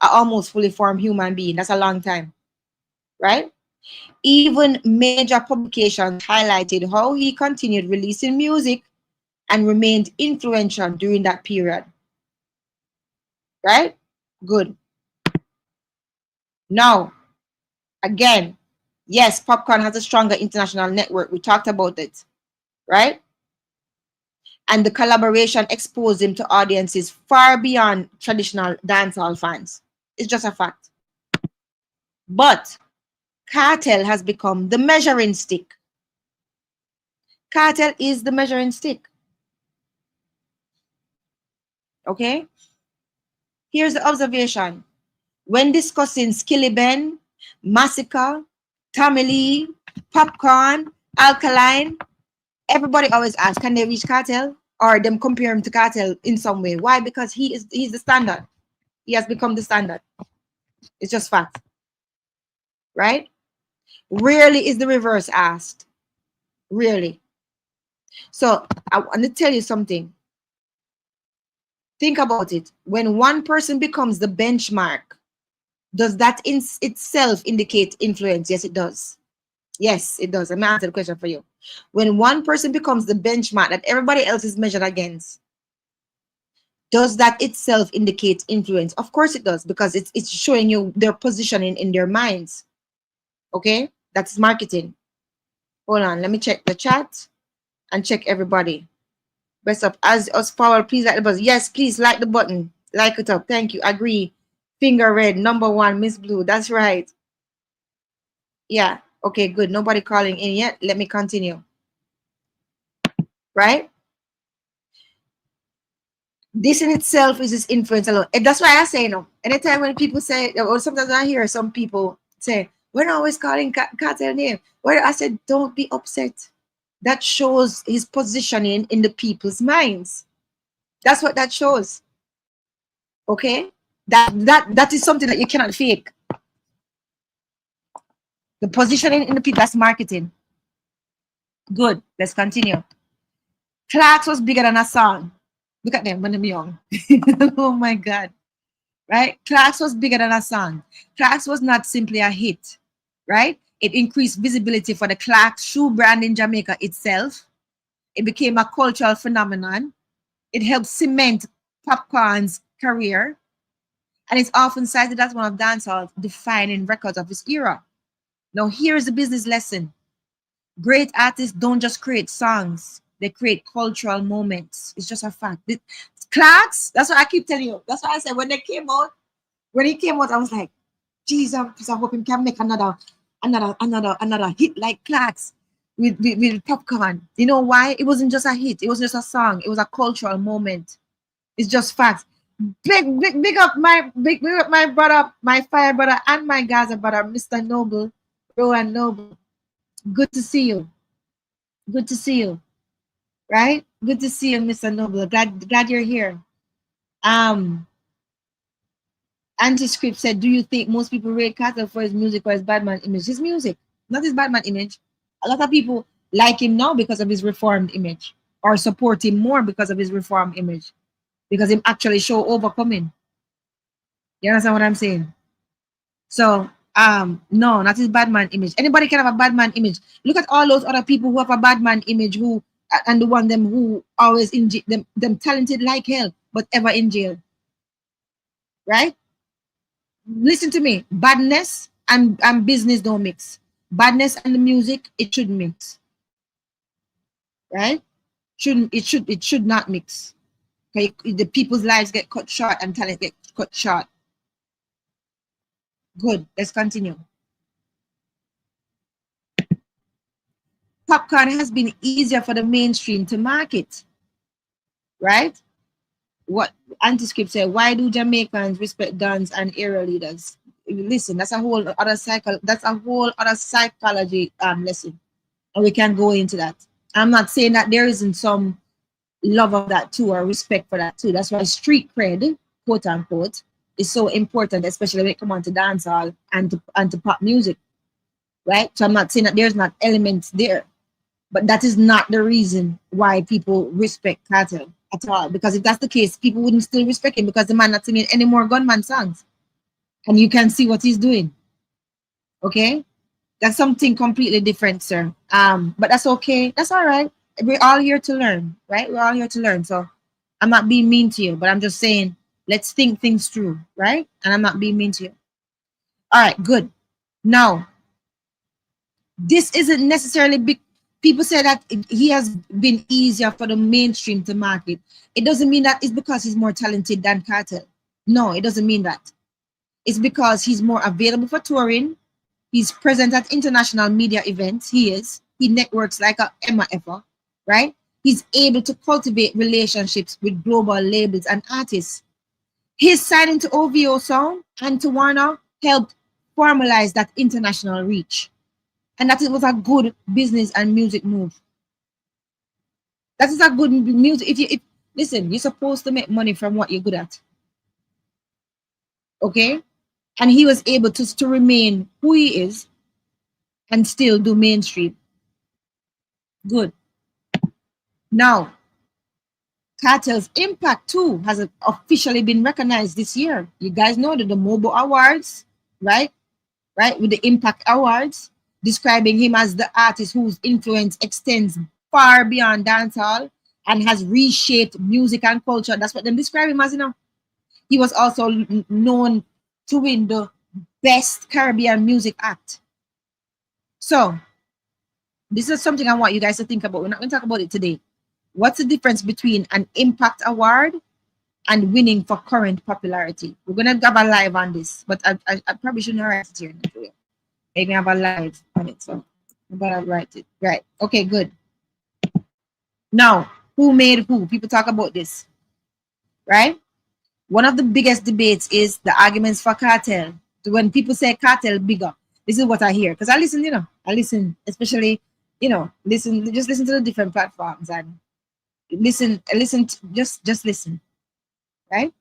almost fully formed human being. That's a long time. Right? Even major publications highlighted how he continued releasing music and remained influential during that period. Right? Good. Now, again, yes, Popcaan has a stronger international network. We talked about it. Right? And the collaboration exposed him to audiences far beyond traditional dancehall fans. It's just a fact. But Cartel has become the measuring stick. Cartel is the measuring stick. Okay? Here's the observation. When discussing Skilly Ben, Massacre, Tommy Lee, Popcaan, Alkaline, everybody always asks, can they reach Kartel? Or them compare him to Kartel in some way. Why? Because he's the standard. He has become the standard. It's just fact. Right? Rarely is the reverse asked. Rarely. So I want to tell you something. Think about it. When one person becomes the benchmark, does that in itself indicate influence? Yes, it does. Yes, it does. I'm going to answer the question for you. When one person becomes the benchmark that everybody else is measured against, does that itself indicate influence? Of course it does, because it's showing you their positioning in their minds. Okay? That's marketing. Hold on. Let me check the chat and check everybody. Best up. As us power, please like the button. Yes, please like the button. Like it up. Thank you. Agree. Finger red. Number one, Miss Blue. That's right. Yeah. Okay, good. Nobody calling in yet. Let me continue. Right? This in itself is this influence alone. And that's why I say no. Anytime when people say, or sometimes I hear some people say, we're not always calling Kartel name. Well, I said, don't be upset. That shows his positioning in the people's minds. That's what that shows. Okay? That is something that you cannot fake. The positioning in the people, that's marketing. Good. Let's continue. Clarks was bigger than a song. Look at them when they're young. Oh my God. Right? Clarks was bigger than a song. Clarks was not simply a hit. Right? It increased visibility for the Clarks shoe brand in Jamaica itself. It became a cultural phenomenon. It helped cement Popcaan's career. And it's often cited as one of dancehall's defining records of his era. Now, here's the business lesson. Great artists don't just create songs, they create cultural moments. It's just a fact. Clarks, that's what I keep telling you. That's why I said when he came out, I was like, Jesus, I hope he can make another hit like Clarks with Popcaan. You know why? It wasn't just a hit, it wasn't just a song, it was a cultural moment. It's just facts. Big up my brother, my fire brother, and my Gaza brother, Mr. Noble, Rowan Noble. Good to see you. Good to see you. Right? Good to see you, Mr. Noble. Glad you're here. Antiscript said, do you think most people rate Kartel for his music or his badman image? His music, not his badman image. A lot of people like him now because of his reformed image, or support him more because of his reformed image, because him actually show overcoming. You understand what I'm saying? So, no, not his bad man image. Anybody can have a bad man image. Look at all those other people who have a bad man image, who and the one them who always in them talented like hell, but ever in jail. Right? Listen to me. Badness and business don't mix. Badness and the music, it should mix. Right? It should not mix. Okay? The people's lives get cut short and talent get cut short. Good. Let's continue. Popcaan has been easier for the mainstream to market, right? What Antiscript said, why do Jamaicans respect guns and area leaders? Listen, that's a whole other psychology lesson, and we can go into that. I'm not saying that there isn't some love of that too, or respect for that too. That's why street cred, quote unquote, is so important, especially when it comes on to dancehall and to pop music, right? So I'm not saying that there's not elements there. But that is not the reason why people respect Kartel at all. Because if that's the case, people wouldn't still respect him, because the man not singing any more gunman songs. And you can see what he's doing. Okay? That's something completely different, sir. But that's okay. That's all right. We're all here to learn, right? We're all here to learn. So I'm not being mean to you, but I'm just saying, let's think things through, right? And I'm not being mean to you. All right, good. Now, this isn't necessarily big. People say that he has been easier for the mainstream to market. It doesn't mean that it's because he's more talented than Kartel. No, it doesn't mean that. It's because he's more available for touring. He's present at international media events. He networks like a Emma Effa, right? He's able to cultivate relationships with global labels and artists. His signing to OVO Sound and to Warner helped formalize that international reach. And that it was a good business and music move. That is a good music. Listen, you're supposed to make money from what you're good at. Okay? And he was able to remain who he is and still do mainstream. Good. Now, Cartel's impact too has officially been recognized this year. You guys know that the Mobile Awards, right? Right? With the Impact Awards, describing him as the artist whose influence extends far beyond dancehall and has reshaped music and culture. That's what they describe him as, you know. He was also known to win the Best Caribbean Music Act. So, this is something I want you guys to think about. We're not going to talk about it today. What's the difference between an Impact Award and winning for current popularity? We're going to have a live on this, but I probably shouldn't write it here. Maybe have a live on it, so I'm going to write it. Right. Okay, good. Now, who made who? People talk about this, right? One of the biggest debates is the arguments for Cartel. When people say Cartel bigger, this is what I hear. Because I listen, you know, especially, you know, just listen to the different platforms and just listen, right?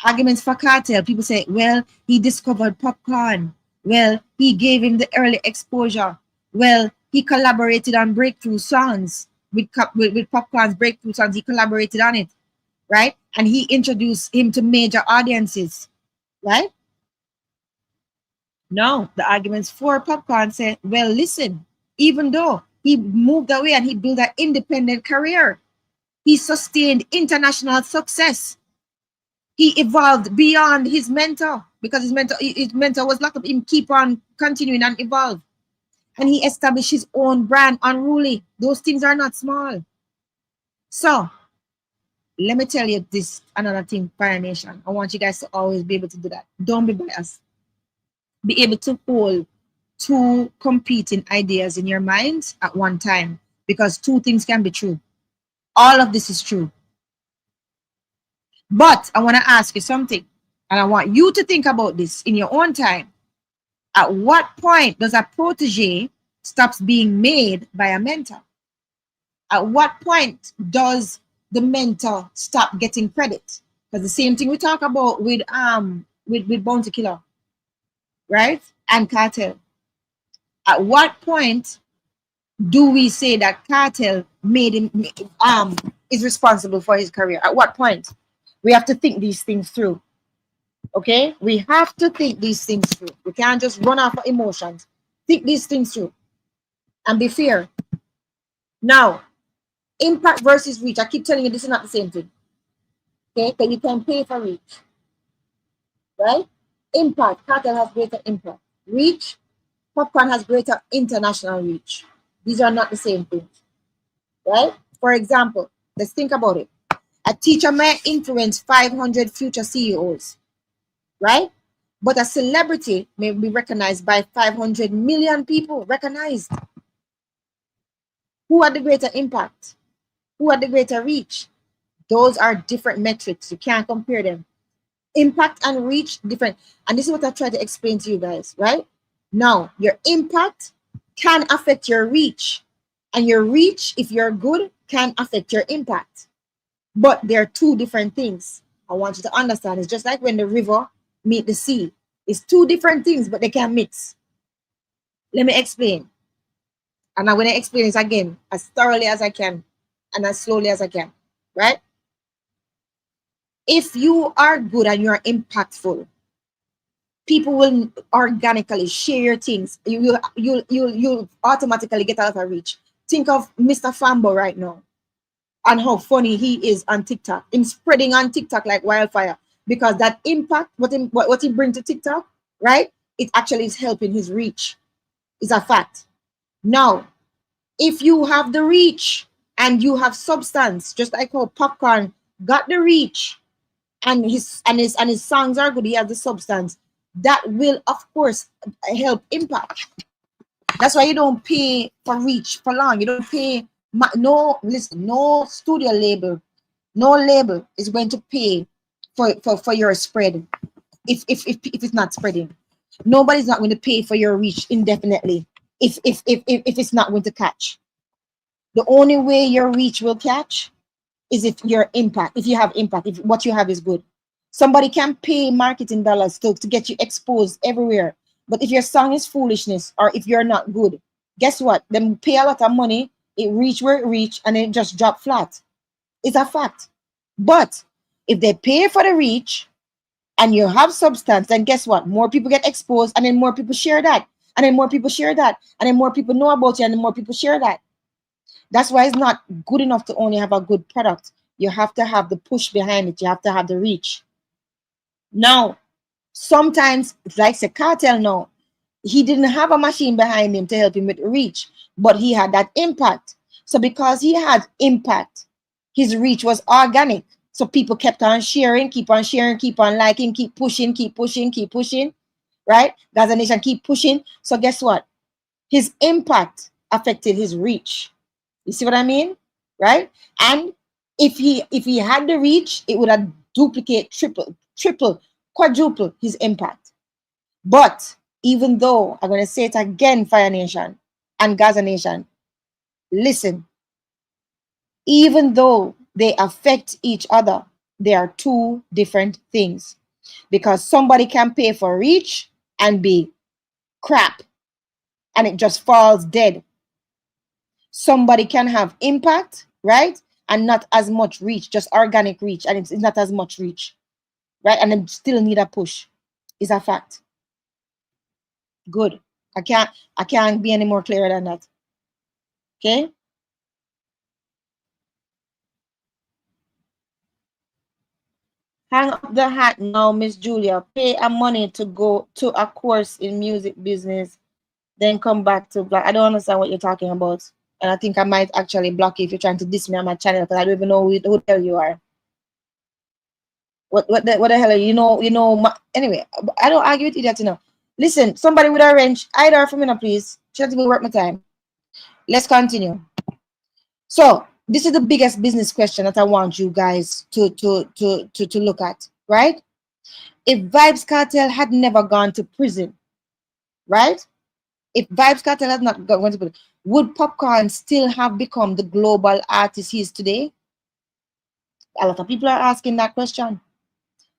Arguments for Cartel. People say, well, he discovered Popcaan. Well, he gave him the early exposure. Well, he collaborated on breakthrough songs with Popcaan's breakthrough songs. He collaborated on it. Right? And he introduced him to major audiences, right? No, the arguments for Popcaan say, well, listen, even though he moved away and he built an independent career, he sustained international success. He evolved beyond his mentor because his mentor was locked up. Him keep on continuing and evolve. And he established his own brand, Unruly. Those things are not small. So, let me tell you this another thing, Fire Nation. I want you guys to always be able to do that. Don't be biased. Be able to hold two competing ideas in your mind at one time because two things can be true. All of this is true. But I want to ask you something, and I want you to think about this in your own time. At what point does a protege stops being made by a mentor? At what point does the mentor stop getting credit? Because the same thing we talk about with Bounty Killer, right? And Cartel. At what point do we say that Cartel made him is responsible for his career? At what point? We have to think these things through. Okay? We have to think these things through. We can't just run off of emotions. Think these things through. And be fair. Now, impact versus reach. I keep telling you this is not the same thing. Okay? Because you can pay for reach. Right? Impact. Cartel has greater impact. Reach. Popcaan has greater international reach. These are not the same things. Right? For example, let's think about it. A teacher may influence 500 future CEOs. Right? But a celebrity may be recognized by 500 million people. Recognized. Who had the greater impact? Who had the greater reach? Those are different metrics. You can't compare them. Impact and reach, different. And this is what I try to explain to you guys, right? Now, your impact can affect your reach. And your reach, if you're good, can affect your impact. But they're two different things. I want you to understand. It's just like when the river meet the sea. It's two different things, but they can mix. Let me explain. And I'm going to explain this again as thoroughly as I can and as slowly as I can, right? If you are good and you're impactful, people will organically share your things. You'll automatically get out of reach. Think of Mr. Fambo right now and how funny he is on TikTok. Him spreading on TikTok like wildfire because that impact, what he brings to TikTok, right? It actually is helping his reach. It's a fact. Now, if you have the reach and you have substance, just like how Popcaan got the reach and his songs are good, he has the substance, that will of course help impact. That's why you don't pay for reach for long. You don't pay no studio label, no label is going to pay for your spread. If it's not spreading, nobody's not going to pay for your reach indefinitely. If it's not going to catch, the only way your reach will catch is if your impact, if you have impact, if what you have is good. Somebody can pay marketing dollars to get you exposed everywhere. But if your song is foolishness or if you're not good, guess what? Them pay a lot of money, it reach where it reach, and then it just drop flat. It's a fact. But if they pay for the reach and you have substance, then guess what? More people get exposed, and then more people share that. And then more people share that. And then more people know about you, and then more people share that. That's why it's not good enough to only have a good product. You have to have the push behind it. You have to have the reach. Now, sometimes, like the Cartel now, he didn't have a machine behind him to help him with reach, but he had that impact. So because he had impact, his reach was organic. So people kept on sharing, keep on liking, keep pushing, right? Gaza Nation keep pushing. So guess what? His impact affected his reach. You see what I mean? Right? And if he had the reach, it would have duplicate, triple, quadruple his impact. But even though, I'm going to say it again, Fire Nation and Gaza Nation, listen, even though they affect each other, they are two different things. Because somebody can pay for reach and be crap, and it just falls dead. Somebody can have impact, right? And not as much reach, just organic reach, and it's not as much reach, right? And then still need a push. Is a fact. Good. I can't be any more clearer than that. Okay? Hang up the hat now, Miss Julia. Pay a money to go to a course in music business, then come back to black. I don't understand what you're talking about. And I think I might actually block you if you're trying to diss me on my channel, because I don't even know who the hell you are. What the hell are you? Anyway, I don't argue with idiots, Listen, somebody with a wrench, either for me now, please. She has to go work my time. Let's continue. So this is the biggest business question that I want you guys to look at, right? If Vybz Kartel had never gone to prison, right? If Vybz Kartel had not gone to prison, would Popcaan still have become the global artist he is today? A lot of people are asking that question.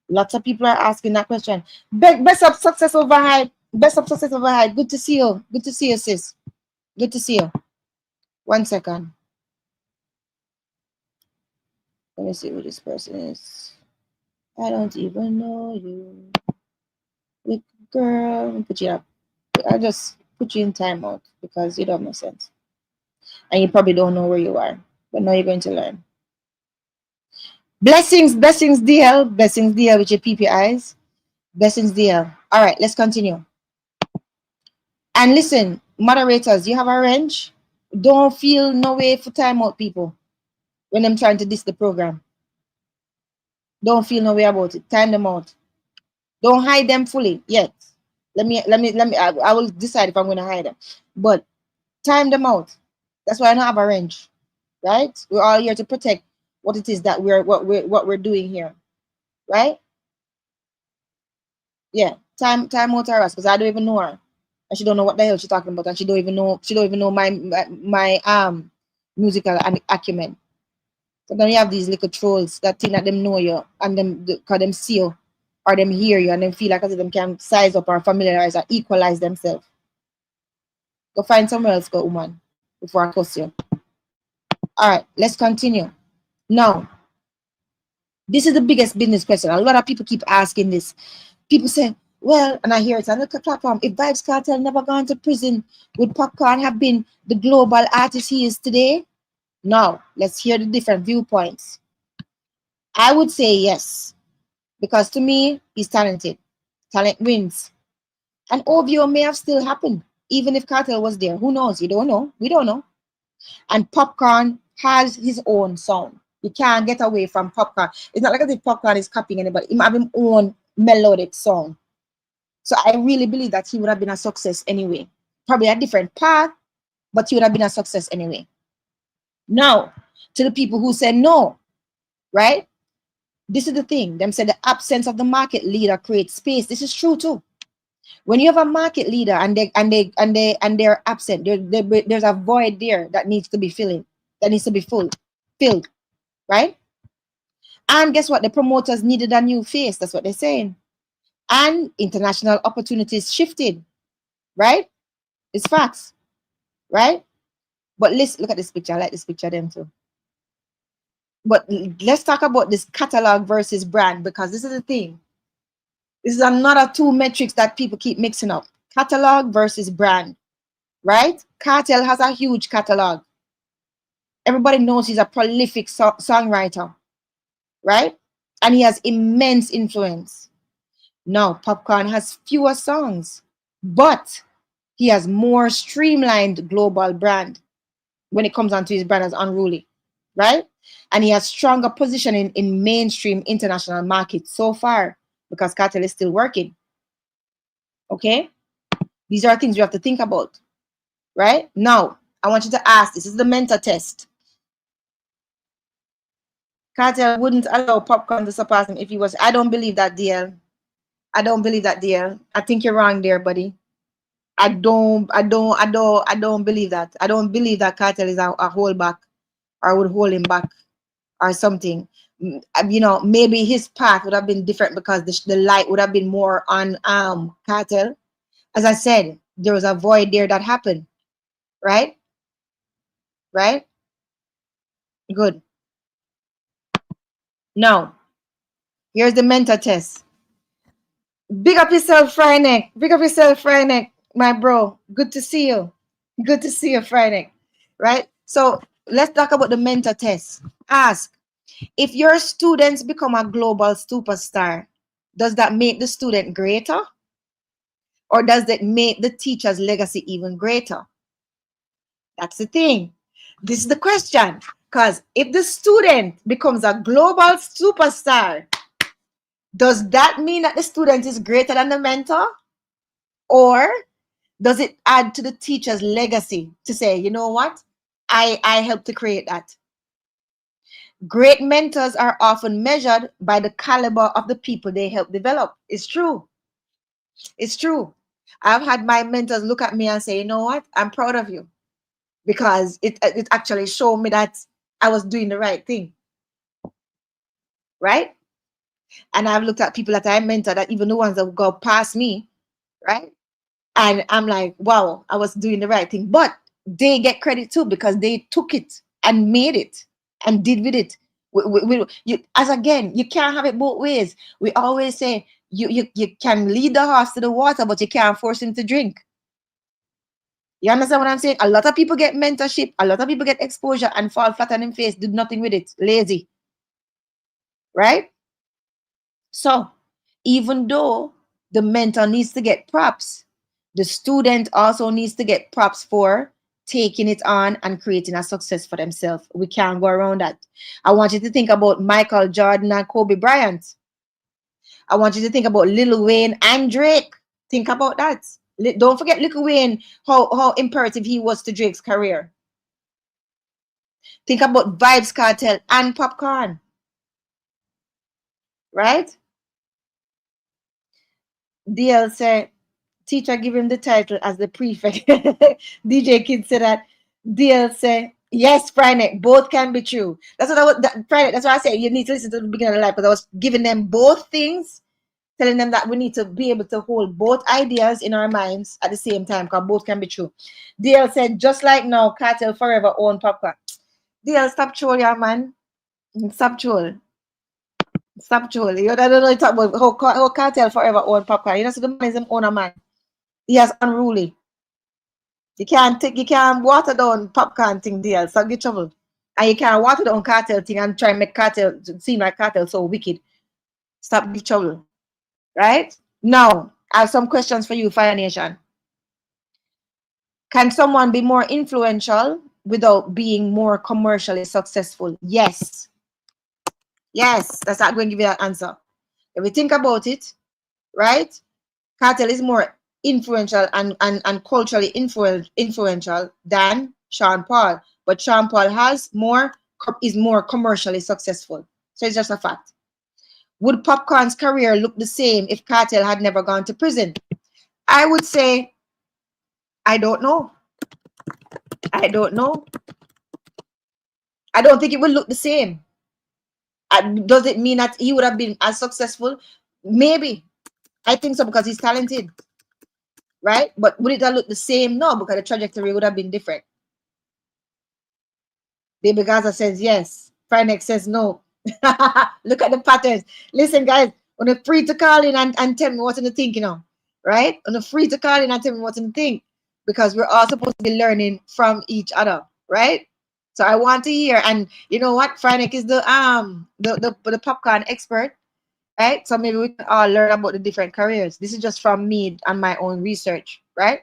Lots of people are asking that question. Best of success over hype. Best of success over hype. Good to see you. Good to see you, sis. Good to see you. 1 second. Let me see who this person is. I don't even know you. Girl, let me put you up. I'll just put you in timeout because you don't make sense. And you probably don't know where you are. But now you're going to learn. Blessings DL. Blessings DL with your PPIs. Blessings DL. All right, let's continue. And listen, moderators, you have a wrench. Don't feel no way for timeout people when I'm trying to diss the program. Don't feel no way about it. Time them out. Don't hide them fully yet. I will decide if I'm going to hide them. But time them out. That's why I don't have a wrench, right? We're all here to protect what it is that what we're doing here, right? Yeah, time out her ass because I don't even know her, and she don't know what the hell she's talking about, and she don't even know my musical acumen. So then you have these little trolls that think that them know you and them because them see you or them hear you and them feel like as if them can size up or familiarize or equalize themselves. Go find somewhere else, go woman, before I cuss you. All right, let's continue. Now, this is the biggest business question. A lot of people keep asking this. People say, well, and I hear it on the platform, if Vybz Kartel never gone to prison, would Popcaan have been the global artist he is today? Now, let's hear the different viewpoints. I would say yes, because to me, he's talented. Talent wins. And OVO may have still happened, even if Kartel was there. Who knows? You don't know. We don't know. And Popcaan has his own sound. You can't get away from Popcaan. It's not like as if Popcaan is copying anybody. He might have his own melodic song. So I really believe that he would have been a success anyway. Probably a different path, but he would have been a success anyway. Now, to the people who say no, right? This is the thing. Them say the absence of the market leader creates space. This is true too. When you have a market leader and they're absent, there's a void there that needs to be filled, right? And guess what? The promoters needed a new face. That's what they're saying. And international opportunities shifted, right? It's facts, right? But look at this picture. I like this picture them too. But let's talk about this catalog versus brand, because this is the thing. This is another two metrics that people keep mixing up. Catalog versus brand, right? Kartel has a huge catalog. Everybody knows he's a prolific songwriter, right? And he has immense influence. Now, Popcaan has fewer songs, but he has more streamlined global brand when it comes onto his brand as Unruly, right? And he has stronger positioning in mainstream international markets so far because Kartel is still working. Okay? These are things you have to think about, right? Now, I want you to ask, this is the mentor test. Kartel wouldn't allow Popcaan to surpass him if he was. I don't believe that, DL. I don't believe that, DL. I think you're wrong there, buddy. I don't believe that. I don't believe that Kartel is a hold back or would hold him back or something. You know, maybe his path would have been different because the light would have been more on Kartel. As I said, there was a void there that happened, right? Right? Good. Now, here's the mentor test. Big up yourself, Fryneck. Big up yourself, Fryneck, my bro. Good to see you. Good to see you, Fryneck. Right? So let's talk about the mentor test. Ask, if your students become a global superstar, does that make the student greater? Or does that make the teacher's legacy even greater? That's the thing. This is the question. Because if the student becomes a global superstar, does that mean that the student is greater than the mentor? Or does it add to the teacher's legacy to say, you know what? I helped to create that. Great mentors are often measured by the caliber of the people they help develop. It's true. It's true. I've had my mentors look at me and say, you know what? I'm proud of you. Because it actually showed me that I was doing the right thing. Right? And I've looked at people that I mentor, that even the ones that go past me, right? And I'm like, wow, I was doing the right thing. But they get credit too because they took it and made it and did with it. As again, you can't have it both ways. We always say you can lead the horse to the water, but you can't force him to drink. You understand what I'm saying? A lot of people get mentorship, a lot of people get exposure and fall flat on their face, do nothing with it, lazy. Right? So, even though the mentor needs to get props, the student also needs to get props for taking it on and creating a success for themselves. We can't go around that. I want you to think about Michael Jordan and Kobe Bryant. I want you to think about Lil Wayne and Drake. Think about that. Don't forget Lil Wayne, how imperative he was to Drake's career. Think about Vybz Kartel and Popcaan. Right? DL said, teacher give him the title as the prefect. DJ Kid said that. DL said, yes, Friday, both can be true. That's what I was, Friday, that's why I said you need to listen to the beginning of the life, because I was giving them both things, telling them that we need to be able to hold both ideas in our minds at the same time, because both can be true. DL said, just like now, Kartel forever own Popcaan. DL, stop troll, yeah, man. Stop troll. Stop troll. You don't know, talk about how Kartel forever own Popcaan. You know, so the man is an owner man. He has Unruly. You can't water down Popcaan thing there, so get trouble. And you can't water down Kartel thing and try and make Kartel seem like Kartel so wicked. Stop the trouble. Right? Now, I have some questions for you, Fire Nation. Can someone be more influential without being more commercially successful? Yes. Yes, that's not going to give you that answer. If we think about it, right? Kartel is more influential and culturally influential than Sean Paul. But Sean Paul is more commercially successful. So it's just a fact. Would Popcaan's career look the same if Kartel had never gone to prison? I would say, I don't know. I don't know. I don't think it would look the same. Does it mean that he would have been as successful? Maybe. I think so because he's talented. Right? But would it have looked the same? No, because the trajectory would have been different. Baby Gaza says yes. Frinex says no. Look at the patterns. Listen, guys, on the free to call in and tell me what's in the think, right? On the free to call in and tell me what's in the think, because we're all supposed to be learning from each other, right? So I want to hear, and you know what? Frinex is the popcorn expert, right? So maybe we can all learn about the different careers. This is just from me and my own research, right?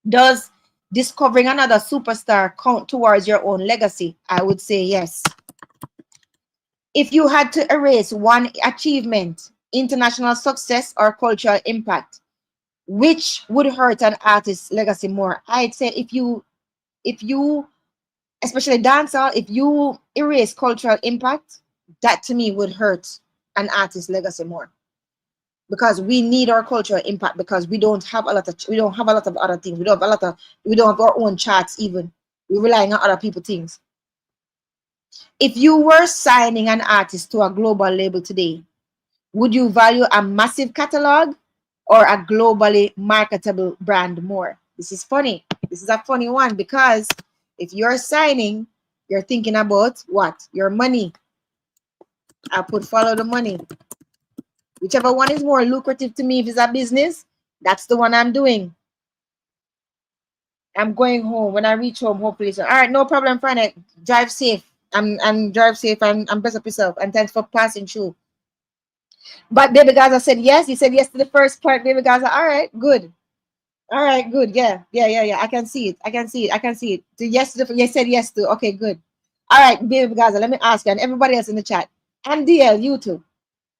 Does discovering another superstar count towards your own legacy? I would say yes. If you had to erase one achievement, international success or cultural impact, which would hurt an artist's legacy more? I'd say if you, especially dancehall, if you erase cultural impact, that to me would hurt an artist's legacy more. Because we need our cultural impact, because we don't have a lot of other things. We don't have our own charts even. We're relying on other people's things. If you were signing an artist to a global label today, would you value a massive catalog or a globally marketable brand more? This is funny. This is a funny one, because if you're signing, you're thinking about what? Your money. I put follow the money. Whichever one is more lucrative to me, if it's a business, that's the one I'm doing. I'm going home. When I reach home, hopefully. So, all right, no problem, friend. Drive safe. I'm drive safe. I'm best up yourself. And thanks for passing through. But Baby Gaza said yes. He said yes to the first part, Baby Gaza. All right, good. All right, good. Yeah. I can see it. I can see it. The yes to the, you said yes to. Okay, good. All right, Baby Gaza, let me ask you, and everybody else in the chat, and DL, you too.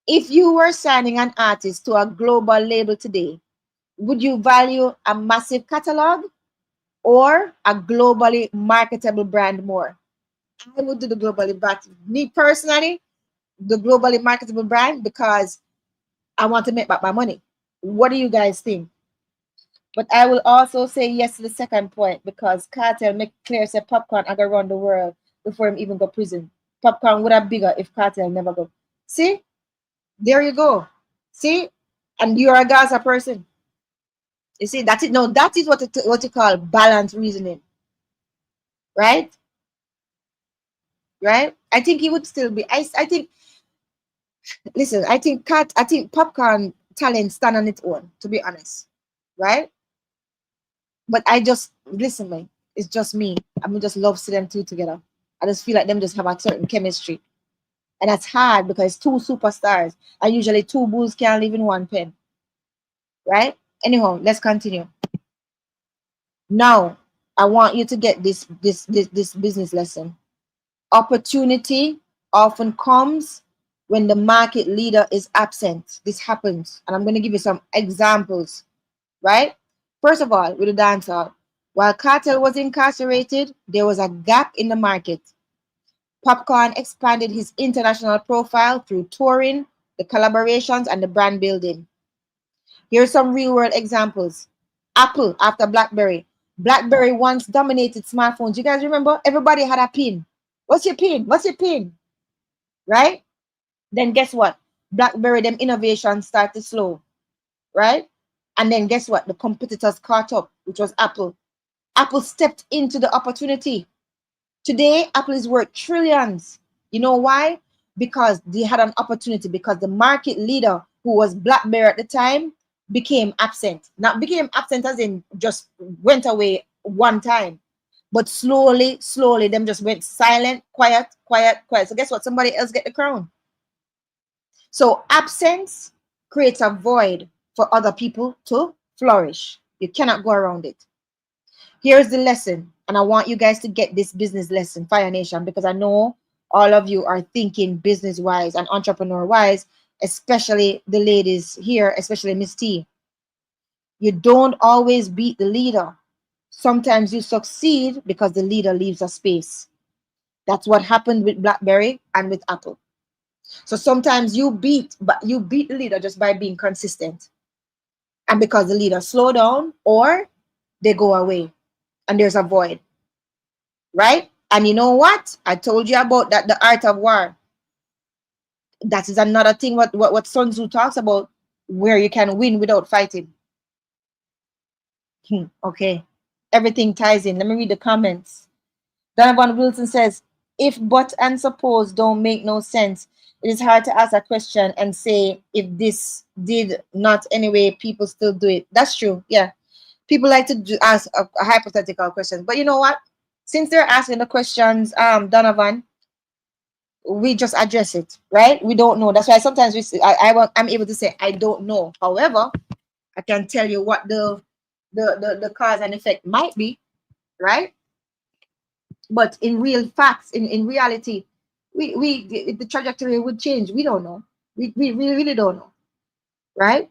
If you were signing an artist to a global label today, would you value a massive catalog or a globally marketable brand more? I would do the globally marketable. Me personally, the globally marketable brand, because I want to make back my money. What do you guys think? But I will also say yes to the second point, because Kartel make clear say Popcaan I go around the world before him even go prison. Popcaan would have bigger if Kartel never go. See? There you go. See? And you're a Gaza person. You see, that's it. No, that is what you call balanced reasoning. Right? Right? I think he would still be. I think. Listen, I think Popcaan talent stand on its own. To be honest, right? But I just listen, man. It's just me. I mean, just love see them two together. I just feel like them just have a certain chemistry, and that's hard because two superstars, and usually two bulls can't live in one pen, right? Anyhow, let's continue. Now, I want you to get this business lesson. Opportunity often comes when the market leader is absent. This happens, and I'm going to give you some examples, right? First of all, with the dancehall, while Kartel was incarcerated, there was a gap in the market. Popcaan expanded his international profile through touring, the collaborations, and the brand building. Here's some real world examples. Apple after BlackBerry. BlackBerry once dominated smartphones. You guys remember? Everybody had a pin. What's your pin? What's your pin? Right? Then guess what? BlackBerry, them innovations started slow. Right? And then guess what? The competitors caught up, which was Apple. Apple stepped into the opportunity. Today, Apple is worth trillions. You know why? Because they had an opportunity, because the market leader, who was BlackBerry at the time, became absent. Not became absent as in just went away one time. But slowly, them just went silent, quiet. So guess what? Somebody else get the crown. So absence creates a void for other people to flourish. You cannot go around it. Here's the lesson, and I want you guys to get this business lesson, Fire Nation, because I know all of you are thinking business-wise and entrepreneur-wise, especially the ladies here, especially Miss T. You don't always beat the leader. Sometimes you succeed because the leader leaves a space. That's what happened with BlackBerry and with Apple. So sometimes you beat the leader just by being consistent, and because the leader slow down or they go away and there's a void, right? And you know what? I told you about that, the art of war. That is another thing what Sun Tzu talks about, where you can win without fighting. Okay. Everything ties in. Let me read the comments. Donovan Wilson says, if but and suppose don't make no sense, it is hard to ask a question and say if this did not anyway, people still do it. That's true. Yeah. People like to ask a hypothetical questions. But you know what? Since they're asking the questions, Donovan, we just address it, right? We don't know. That's why sometimes I'm able to say I don't know. However, I can tell you what the cause and effect might be, right? But in real facts, in reality, the trajectory would change. We don't know. We really don't know, right?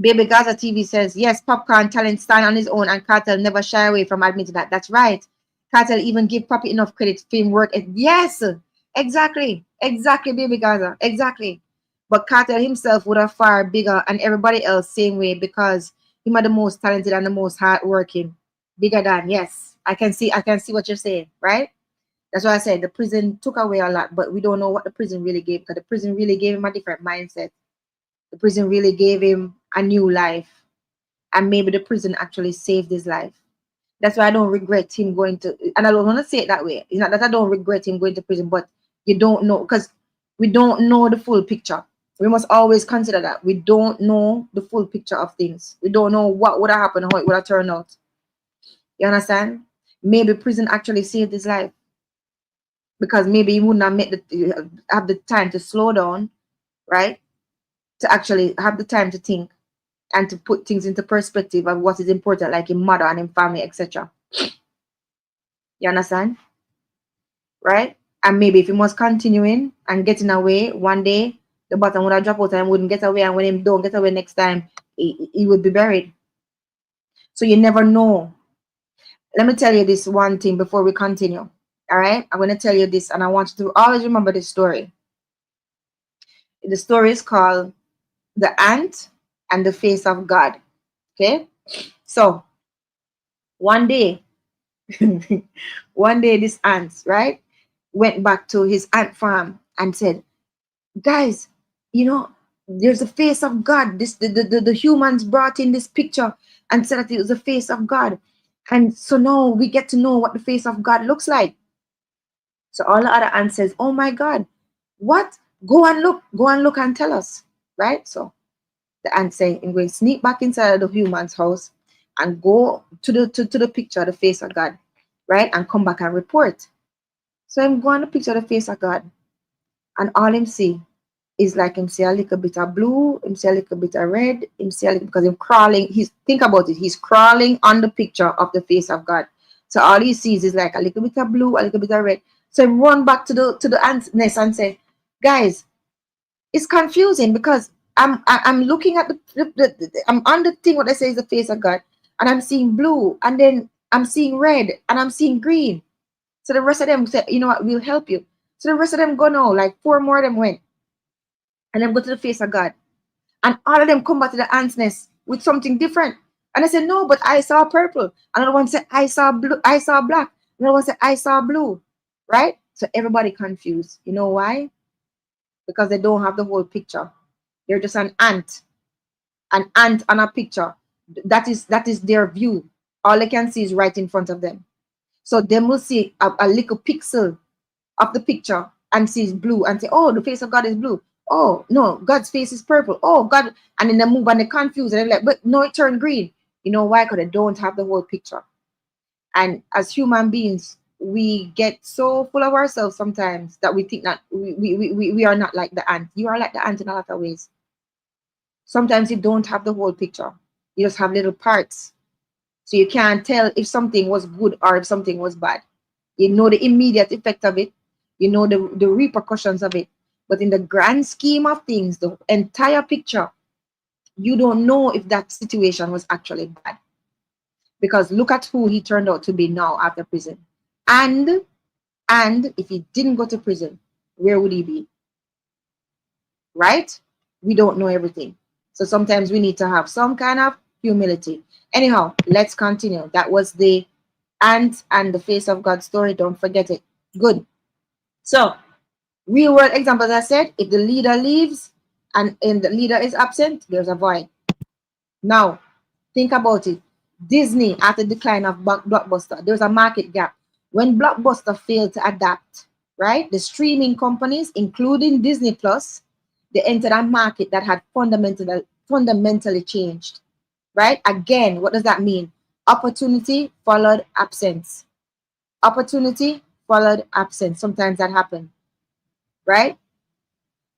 Baby Gaza TV says, yes, Popcaan talent stand on his own and Kartel never shy away from admitting that. That's right. Kartel even give Poppy enough credit for him work. Yes, exactly. Exactly, Baby Gaza. Exactly. But Kartel himself would have far bigger and everybody else same way because him are the most talented and the most hardworking. Bigger than, yes. I can see what you're saying, right? That's why I said the prison took away a lot, but we don't know what the prison really gave because the prison really gave him a different mindset. The prison really gave him a new life, and maybe the prison actually saved his life. That's why I don't regret him going to, and I don't want to say it that way. It's not that I don't regret him going to prison, but you don't know because we don't know the full picture. We must always consider that we don't know the full picture of things. We don't know what would have happened, how it would have turned out. You understand? Maybe prison actually saved his life because maybe he wouldn't have have the time to slow down, right? To actually have the time to think and to put things into perspective of what is important, like in mother and in family, etc. You understand? Right? And maybe if he was continuing and getting away, one day the bottom would have dropped out and wouldn't get away. And when him don't get away next time, he would be buried. So you never know. Let me tell you this one thing before we continue. All right? I'm going to tell you this, and I want you to always remember this story. The story is called The Ant and the Face of God. Okay? So one day, one day this ant, right, went back to his ant farm and said, guys, you know, there's a face of God. The humans brought in this picture and said that it was the face of God. And so now we get to know what the face of God looks like. So all the other ants says, oh my God, what? Go and look and tell us. Right? So the ant saying, I'm going to sneak back inside the human's house and go to the picture, the face of God, right? And come back and report. So I'm going to picture the face of God. And all him see is like him see a little bit of blue, him see a little bit of red, him see a little, because him crawling, think about it, he's crawling on the picture of the face of God. So all he sees is like a little bit of blue, a little bit of red. So he run back to the ant nest and say, guys, it's confusing because I'm looking at I'm on the thing what they say is the face of God, and I'm seeing blue, and then I'm seeing red, and I'm seeing green. So the rest of them said, you know what, we'll help you. So the rest of them go now, like 4 more of them went, and then go to the face of God, and all of them come back to the ant's nest with something different. And I said, no, but I saw purple. Another one said, I saw blue, I saw black. Another one said, I saw blue. Right? So everybody confused. You know why? Because they don't have the whole picture. They're just an ant on a picture. That is their view. All they can see is right in front of them. So they will see a little pixel of the picture and sees blue and say, oh, the face of God is blue. Oh, no, God's face is purple. Oh, God. And then they move and they confuse and they're like, but no, it turned green. You know why? Because they don't have the whole picture. And as human beings, we get so full of ourselves sometimes that we think that we are not like the ant. You are like the ant in a lot of ways. Sometimes you don't have the whole picture. You just have little parts. So you can't tell if something was good or if something was bad. You know the immediate effect of it. You know the repercussions of it. But in the grand scheme of things, the entire picture, you don't know if that situation was actually bad. Because look at who he turned out to be now after prison. And if he didn't go to prison, where would he be? Right? We don't know everything. So sometimes we need to have some kind of humility. Anyhow, let's continue. That was the ant and the face of God story. Don't forget it. Good. So, real world examples, I said, if the leader leaves and the leader is absent, there's a void. Now, think about it. Disney, at the decline of Blockbuster, there's a market gap. When Blockbuster failed to adapt, right, the streaming companies, including Disney Plus, they entered a market that had fundamentally changed, right? Again, what does that mean? Opportunity followed absence. Opportunity followed absence. Sometimes that happens, right?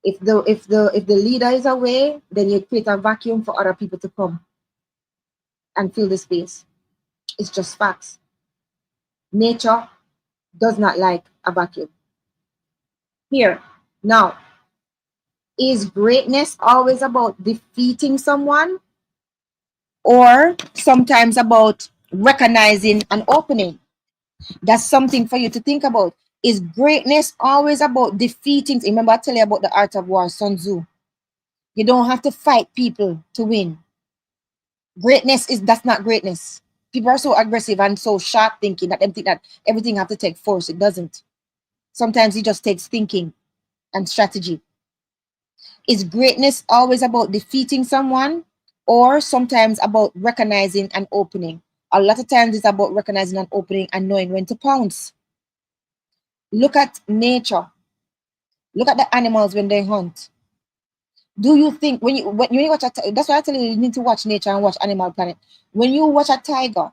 If the leader is away, then you create a vacuum for other people to come and fill the space. It's just facts. Nature does not like a vacuum. Here, now, is greatness always about defeating someone or sometimes about recognizing an opening? That's something for you to think about. Is greatness always about defeating? Remember, I tell you about the art of war, Sun Tzu. You don't have to fight people to win. Greatness is that's not greatness. People are so aggressive and so sharp thinking that they think that everything have to take force. It doesn't. Sometimes it just takes thinking and strategy. Is greatness always about defeating someone or sometimes about recognizing an opening? A lot of times it's about recognizing an opening and knowing when to pounce. Look at nature. Look at the animals when they hunt. Do you think when you watch that's why I tell you you need to watch nature and watch Animal Planet. When you watch a tiger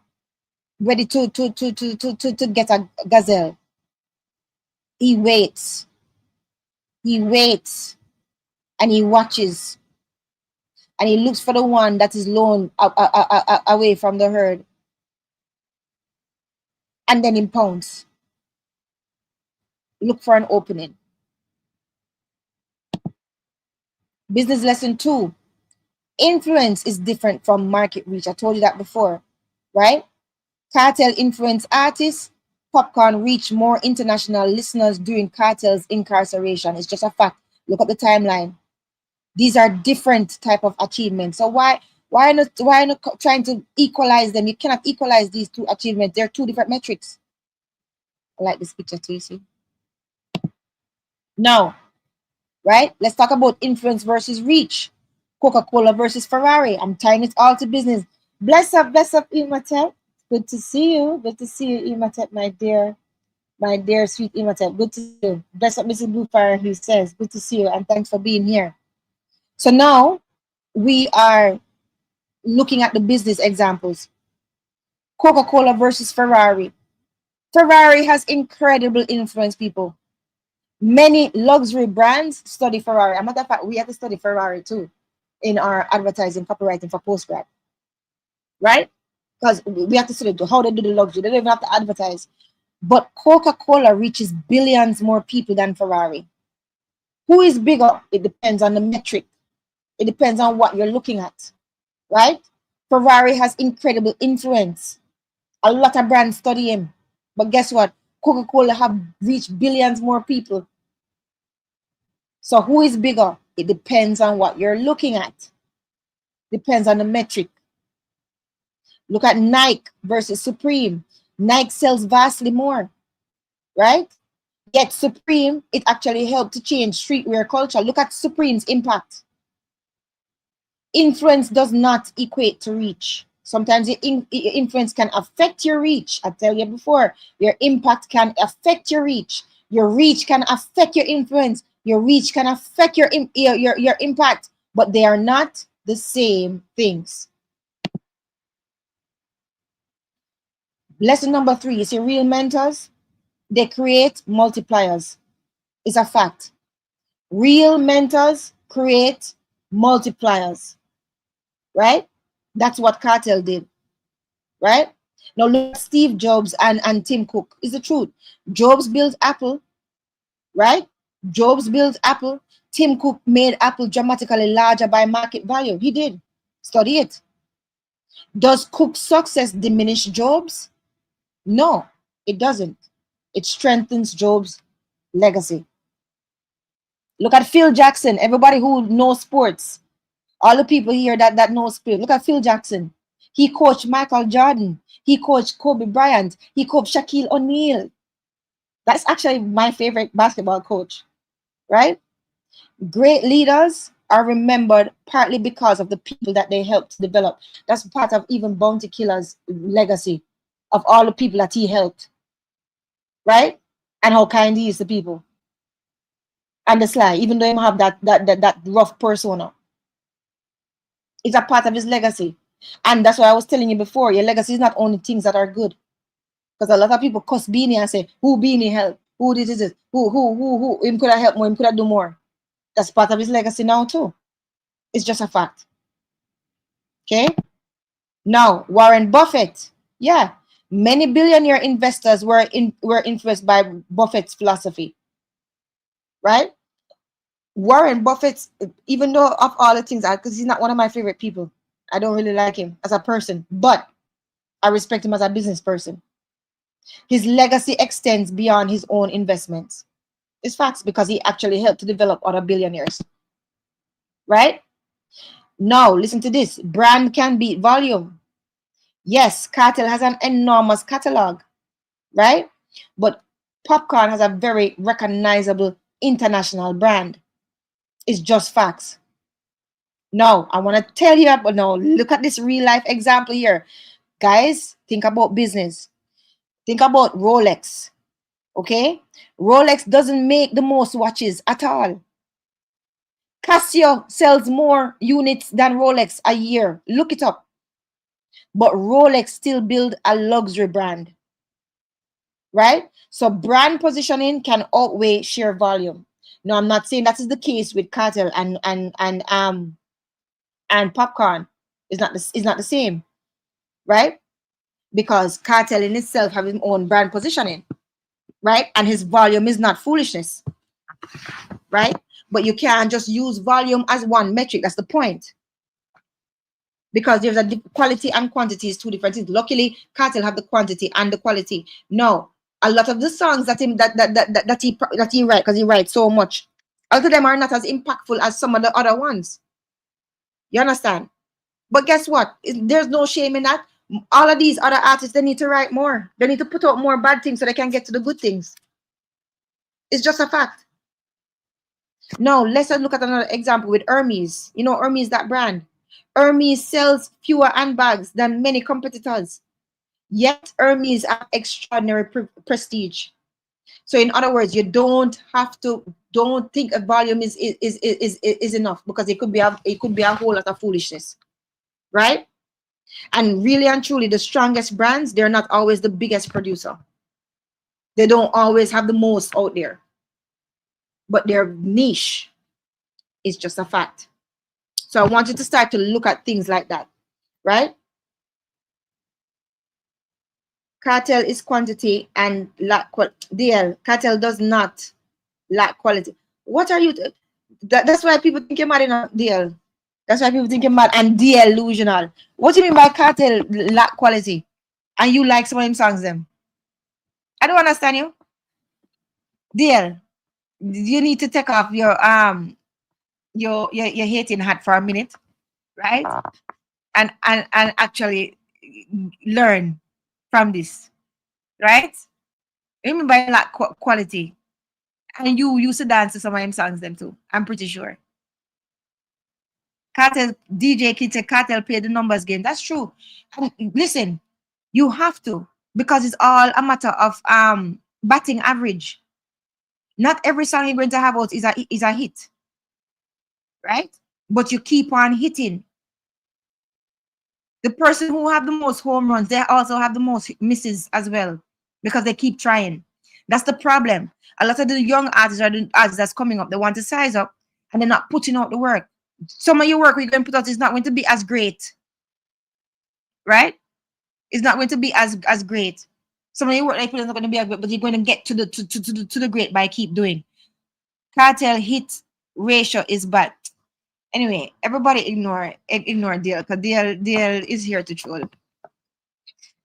ready to get a gazelle, he waits. He waits and he watches and he looks for the one that is lone away from the herd and then he pounce. Look for an opening. Business lesson 2. Influence is different from market reach. I told you that before, right? Kartel influenced artists. Popcaan reached more international listeners during Kartel's incarceration. It's just a fact. Look at the timeline. These are different type of achievements. So why not trying to equalize them? You cannot equalize these two achievements. They're two different metrics. I like this picture too, you see. Now, right? Let's talk about influence versus reach. Coca-Cola versus Ferrari. I'm tying it all to business. Bless up, Imatep. Good to see you. Good to see you, Imatep, my dear sweet Imatep. Good to see you. Bless up, Mrs. Bluefire, he says. Good to see you, and thanks for being here. So now we are looking at the business examples. Coca-Cola versus Ferrari. Ferrari has incredible influence, people. Many luxury brands study Ferrari. As a matter of fact, we have to study Ferrari too in our advertising copywriting for postgrad, right? Because we have to study how they do the luxury. They don't even have to advertise. But Coca-Cola reaches billions more people than Ferrari. Who is bigger? It depends on the metric. It depends on what you're looking at, right? Ferrari has incredible influence. A lot of brands study him. But guess what? Coca-Cola have reached billions more people. So who is bigger? It depends on what you're looking at. Depends on the metric. Look at Nike versus Supreme. Nike sells vastly more, right? Yet Supreme, it actually helped to change streetwear culture. Look at Supreme's impact. Influence does not equate to reach. Sometimes your influence can affect your reach. I tell you before, your impact can affect your reach. Your reach can affect your influence. Your reach can affect your impact, but they are not the same things. Lesson number 3, you see, real mentors, they create multipliers. It's a fact. Real mentors create multipliers, right? That's what Kartel did, right? Now look at Steve Jobs and Tim Cook. It's the truth. Jobs built Apple, right? Jobs built Apple. Tim Cook made Apple dramatically larger by market value. He did. Study it. Does Cook's success diminish Jobs? No, it doesn't. It strengthens Jobs' legacy. Look at Phil Jackson. Everybody who knows sports, all the people here that know sports. Look at Phil Jackson. He coached Michael Jordan. He coached Kobe Bryant. He coached Shaquille O'Neal. That's actually my favorite basketball coach, right? Great leaders are remembered partly because of the people that they helped develop. That's part of even Bounty Killer's legacy of all the people that he helped, right? And how kind he is to people. And the sly, even though he have that rough persona. It's a part of his legacy. And that's why I was telling you before, your legacy is not only things that are good. Because a lot of people cuss Beanie and say, who Beanie help? Who did this? Who? Him could have helped more, him could have do more. That's part of his legacy now too. It's just a fact. Okay? Now, Warren Buffett. Yeah. Many billionaire investors were influenced by Buffett's philosophy. Right? Warren Buffett, even though of all the things, because he's not one of my favorite people. I don't really like him as a person, but I respect him as a business person. His legacy extends beyond his own investments. It's facts because he actually helped to develop other billionaires. Right? Now, listen to this. Brand can beat volume. Yes, Kartel has an enormous catalog, right? But Popcaan has a very recognizable international brand. It's just facts. Now, I want to tell you about now. Look at this real life example here. Guys, think about business. Think about Rolex. Okay? Rolex doesn't make the most watches at all. Casio sells more units than Rolex a year. Look it up. But Rolex still build a luxury brand. Right? So brand positioning can outweigh sheer volume. Now, I'm not saying that is the case with Kartel and Popcaan. It's not the same, right? Because Kartel in itself have his own brand positioning, right? And his volume is not foolishness, right? But you can't just use volume as one metric. That's the point. Because there's a quality and quantity is two different things. Luckily, Kartel have the quantity and the quality. No, a lot of the songs that he write, because he writes so much, a lot of them are not as impactful as some of the other ones. You understand? But guess what? There's no shame in that. All of these other artists, they need to write more. They need to put out more bad things so they can get to the good things. It's just a fact. Now, let's look at another example with Hermes. You know Hermes, that brand. Hermes sells fewer handbags than many competitors. Yet Hermes have extraordinary prestige. So in other words, you don't think a volume is enough, because it could be a whole lot of foolishness, right? And really and truly, the strongest brands, they're not always the biggest producer. They don't always have the most out there, but their niche is just a fact. So I want you to start to look at things like that, right? Kartel is quantity and lack quality. DL, Kartel does not lack quality. What are you? That's why people think you're mad in a DL. That's why people think you're mad and delusional. What do you mean by Kartel lack quality? And you like some of them songs them? I don't understand you. DL, you need to take off your hating hat for a minute, right? And actually learn from this, right? Remember by lack quality. And you used to dance to some of them songs them too. I'm pretty sure. Kartel DJ Kid Kartel pay the numbers game. That's true. And listen, you have to, because it's all a matter of batting average. Not every song you're going to have out is a hit, right? But you keep on hitting. The person who have the most home runs, they also have the most misses as well, because they keep trying. That's the problem. A lot of the young artists are the artists that's coming up. They want to size up and they're not putting out the work. Some of your work you're going to put out is not going to be as great, right? It's not going to be as great. Some of your work is not going to be as great, but you're going to get to the great by keep doing. Kartel hit ratio is bad. Anyway, everybody ignore DL, because DL is here to troll.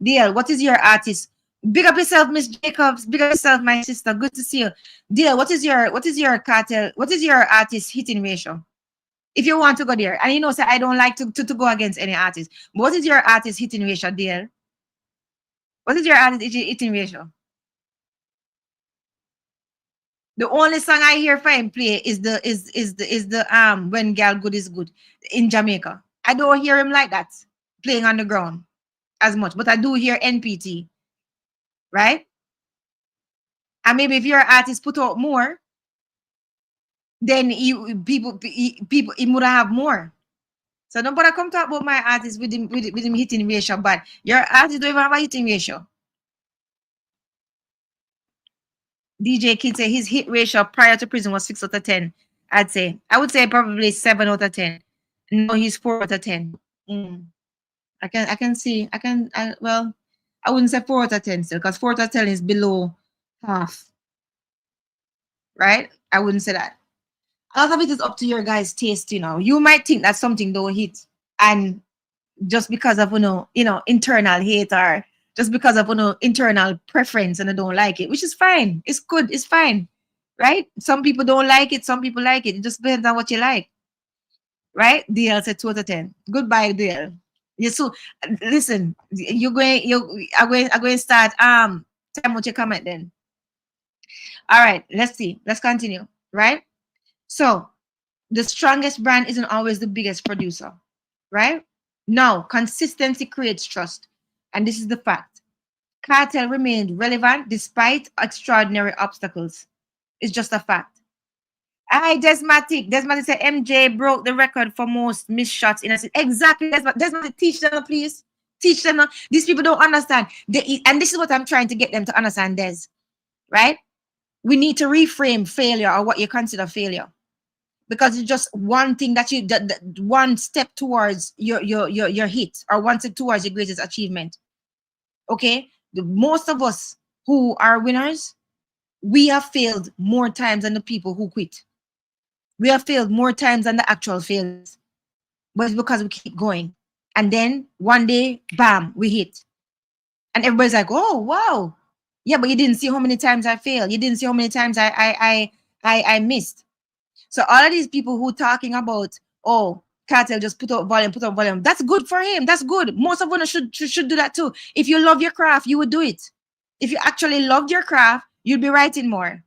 DL, what is your artist Big up yourself, Miss Jacobs. Big up yourself, my sister. Good to see you. Dear, what is your cartel? What is your artist hitting ratio? If you want to go there, and you know, say I don't like to go against any artist. But what is your artist hitting ratio, dear? What is your artist hitting ratio? The only song I hear for him play is the When Gal Good Is Good in Jamaica. I don't hear him like that playing on the ground as much, but I do hear NPT, right? And maybe if your artist put out more, then people he would have more. So nobody come talk about my artist with him hitting ratio, but your artist don't even have a hitting ratio. DJ Kid say his hit ratio prior to prison was 6 out of 10. I would say probably 7 out of 10. No, he's 4 out of 10. Mm. I can see well, I wouldn't say 4 out of 10 still, because 4 out of 10 is below half, right? I wouldn't say that. A lot of it is up to your guys' taste, you know. You might think that something don't hit, and just because of internal hate, or just because of internal preference, and I don't like it, which is fine. It's good, it's fine, right? Some people don't like it, some people like it. It just depends on what you like, right? DL said 2 out of 10. Goodbye, DL. You so listen, I'm going to start time what you comment then. All right, let's see. Let's continue, right? So the strongest brand isn't always the biggest producer, right? No, consistency creates trust. And this is the fact. Cartel remained relevant despite extraordinary obstacles. It's just a fact. Hi, Desmatic. Desmatic said MJ broke the record for most missed shots in a season. Exactly. Desmatic, teach them, please. Teach them. These people don't understand. And this is what I'm trying to get them to understand, Des. Right? We need to reframe failure, or what you consider failure, because it's just one thing that one step towards your hit, or one step towards your greatest achievement. Okay, most of us who are winners, we have failed more times than the people who quit. We have failed more times than the actual failures, but it's because we keep going, and then one day, bam, we hit, and everybody's like, oh wow, yeah, but you didn't see how many times I failed. You didn't see how many times I missed. So all of these people who talking about, oh, Cartel just put up volume. That's good for him. That's good. Most of us should do that too. If you love your craft, you would do it. If you actually loved your craft, you'd be writing more.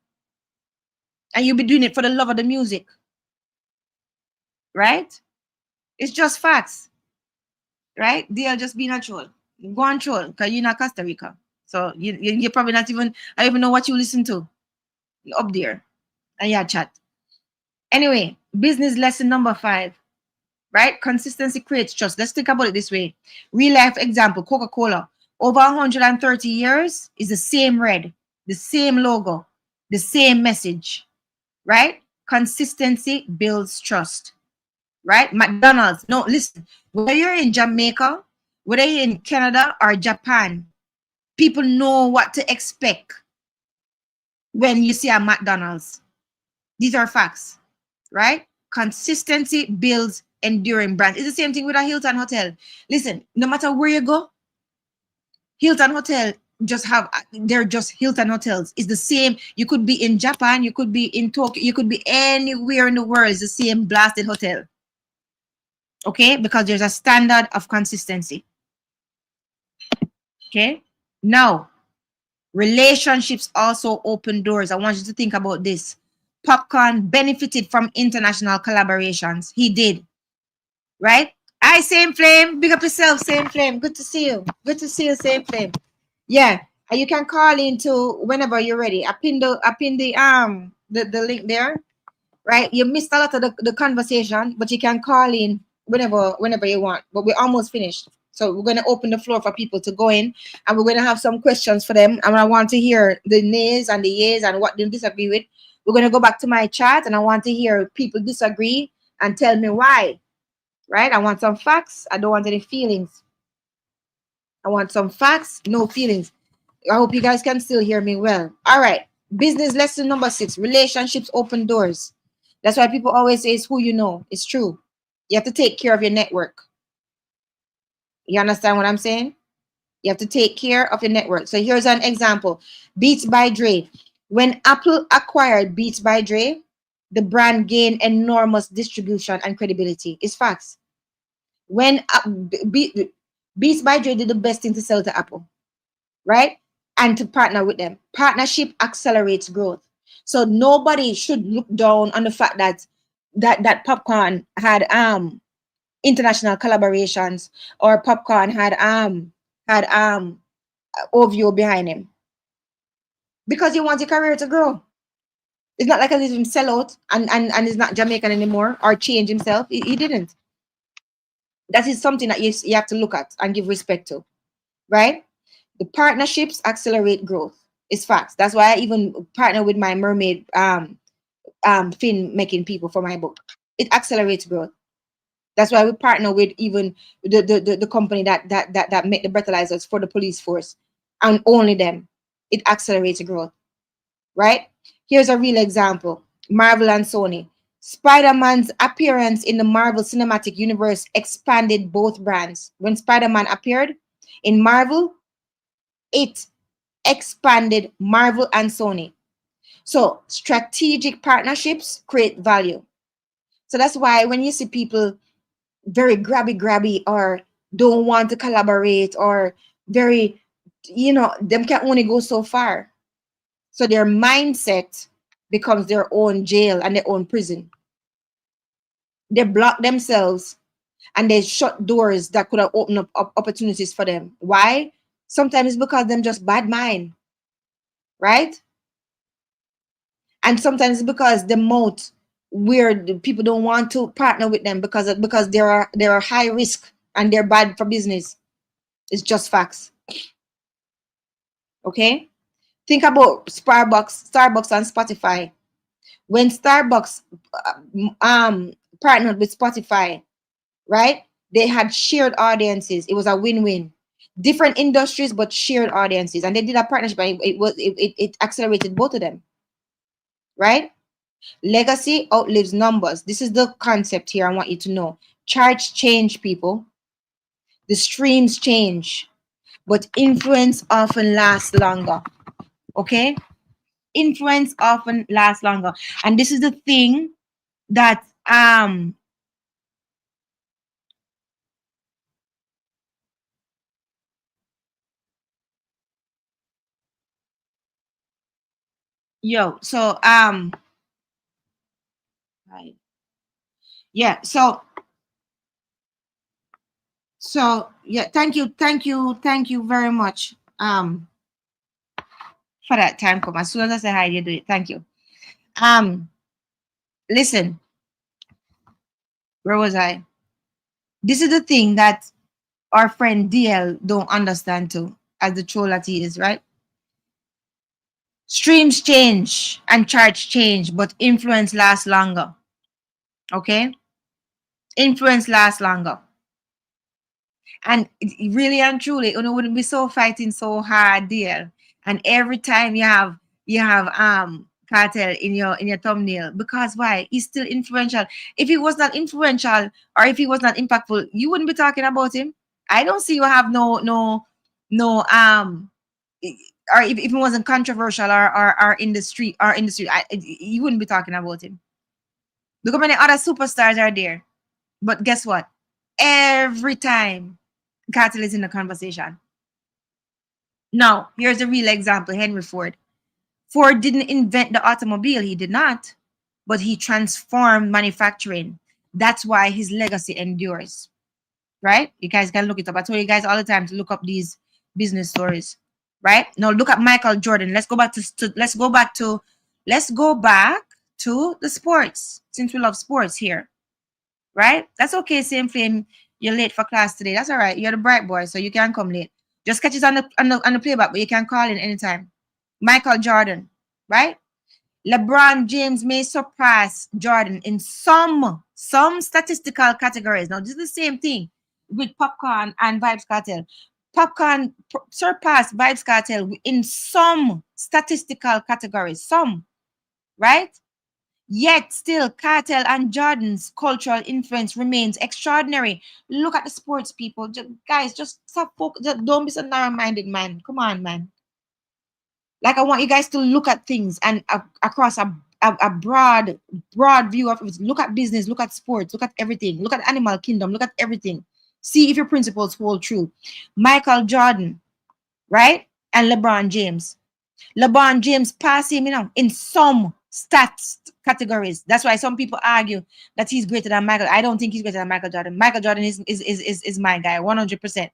And you'll be doing it for the love of the music. Right? It's just facts. Right? They'll just be natural. Go on troll, because you're not Costa Rica. So you're probably not even, I don't even know what you listen to up there. And yeah, chat. Anyway, business lesson number 5. Right? Consistency creates trust. Let's think about it this way. Real life example, Coca-Cola. Over 130 years is the same red, the same logo, the same message. Right? Consistency builds trust. Right? McDonald's. No, listen. Whether you're in Jamaica, whether you're in Canada or Japan, people know what to expect when you see a McDonald's. These are facts. Right? Consistency builds enduring brands. It's the same thing with a Hilton hotel. Listen, no matter where you go, Hilton hotel they're just Hilton hotels. It's the same. You could be in Japan, you could be in Tokyo, you could be anywhere in the world. It's the same blasted hotel. Okay? Because there's a standard of consistency. Okay? Now, relationships also open doors. I want you to think about this. Popcaan benefited from international collaborations. He did. Right? Hi, Same Flame. Big up yourself, Same Flame. Good to see you. Good to see you, Same Flame. Yeah. And you can call in to whenever you're ready. I pinned the link there. Right? You missed a lot of the conversation, but you can call in whenever you want. But we're almost finished. So we're gonna open the floor for people to go in, and we're gonna have some questions for them. And I want to hear the nays and the yeas and what they disagree with. We're gonna go back to my chat, and I want to hear people disagree and tell me why. Right? I want some facts. I don't want any feelings. I want some facts, no feelings. I hope you guys can still hear me well. All right. Business lesson number 6. Relationships open doors. That's why people always say it's who you know. It's true. You have to take care of your network. You understand what I'm saying? You have to take care of your network. So here's an example. Beats by Dre. When Apple acquired Beats by Dre, the brand gained enormous distribution and credibility. It's facts. When Beats by Dre did the best thing to sell to Apple, right? And to partner with them. Partnership accelerates growth. So nobody should look down on the fact that Popcaan had international collaborations, or Popcaan had OVO behind him, because he wants your career to grow. It's not like I let him sell out and he's not Jamaican anymore or change himself. He didn't. That is something that you have to look at and give respect to, right? The partnerships accelerate growth. It's facts. That's why I even partner with my mermaid fin making people for my book. It accelerates growth. That's why we partner with even the company that make the breathalyzers for the police force, and only them. It accelerates growth, right? Here's a real example. Marvel and Sony. Spider-Man's appearance in the Marvel Cinematic Universe expanded both brands. When Spider-Man appeared in Marvel, it expanded Marvel and Sony. So strategic partnerships create value. So that's why when you see people very grabby or don't want to collaborate, or very, them can only go so far. So their mindset becomes their own jail and their own prison. They block themselves and they shut doors that could have opened up opportunities for them. Why? Sometimes it's because them just bad mind, right? And sometimes it's because the mouth where the people don't want to partner with them because they are high risk and they're bad for business. It's just facts. Okay? Think about Starbucks and Spotify. When Starbucks partnered with Spotify, right? They had shared audiences. It was a win-win. Different industries, but shared audiences. And they did a partnership, and it accelerated both of them. Right? Legacy outlives numbers. This is the concept here I want you to know. Charts change, people. The streams change, but influence often lasts longer. Okay? Influence often lasts longer. And this is the thing that so right. Yeah, yeah, thank you very much for that time come. As soon as I say hi, you do it. Thank you. Listen, where was I? This is the thing that our friend DL don't understand too, as the troll that he is, right? Streams change and charts change, but influence lasts longer. Okay? Influence lasts longer. And really and truly, you know, wouldn't be so fighting so hard there. And every time you have Cartel in your thumbnail, because why? He's still influential. If he was not influential, or if he was not impactful, you wouldn't be talking about him. I don't see you have no or if it wasn't controversial or industry, you wouldn't be talking about him. Look how many other superstars are there. But guess what? Every time Cartel is in the conversation. Now, here's a real example. Henry Ford. Ford didn't invent the automobile. He did not. But he transformed manufacturing. That's why his legacy endures. Right? You guys can look it up. I tell you guys all the time to look up these business stories. Right? Now look at Michael Jordan. Let's go back to the sports, since we love sports here. Right? That's okay. Same thing. You're late for class today. That's all right. You're the bright boy, so you can come late. Just catch it on the playback, but you can call in anytime. Michael Jordan, right? LeBron James may surpass Jordan in some statistical categories. Now, this is the same thing with Popcaan and Vybz Kartel. Popcaan surpassed Vybz Kartel in some statistical categories. Some, right? Yet still, Cartel and Jordan's cultural influence remains extraordinary. Look at the sports people. Guys, just stop focus. Don't be so narrow-minded, man. Come on, man. Like, I want you guys to look at things and across a broad view of it. Look at business, look at sports, look at everything. Look at animal kingdom, look at everything. See if your principles hold true. Michael Jordan, right? And LeBron James. LeBron James pass him, in some stats categories. That's why some people argue that he's greater than Michael. I don't think he's greater than Michael Jordan. Michael Jordan is my guy, 100%.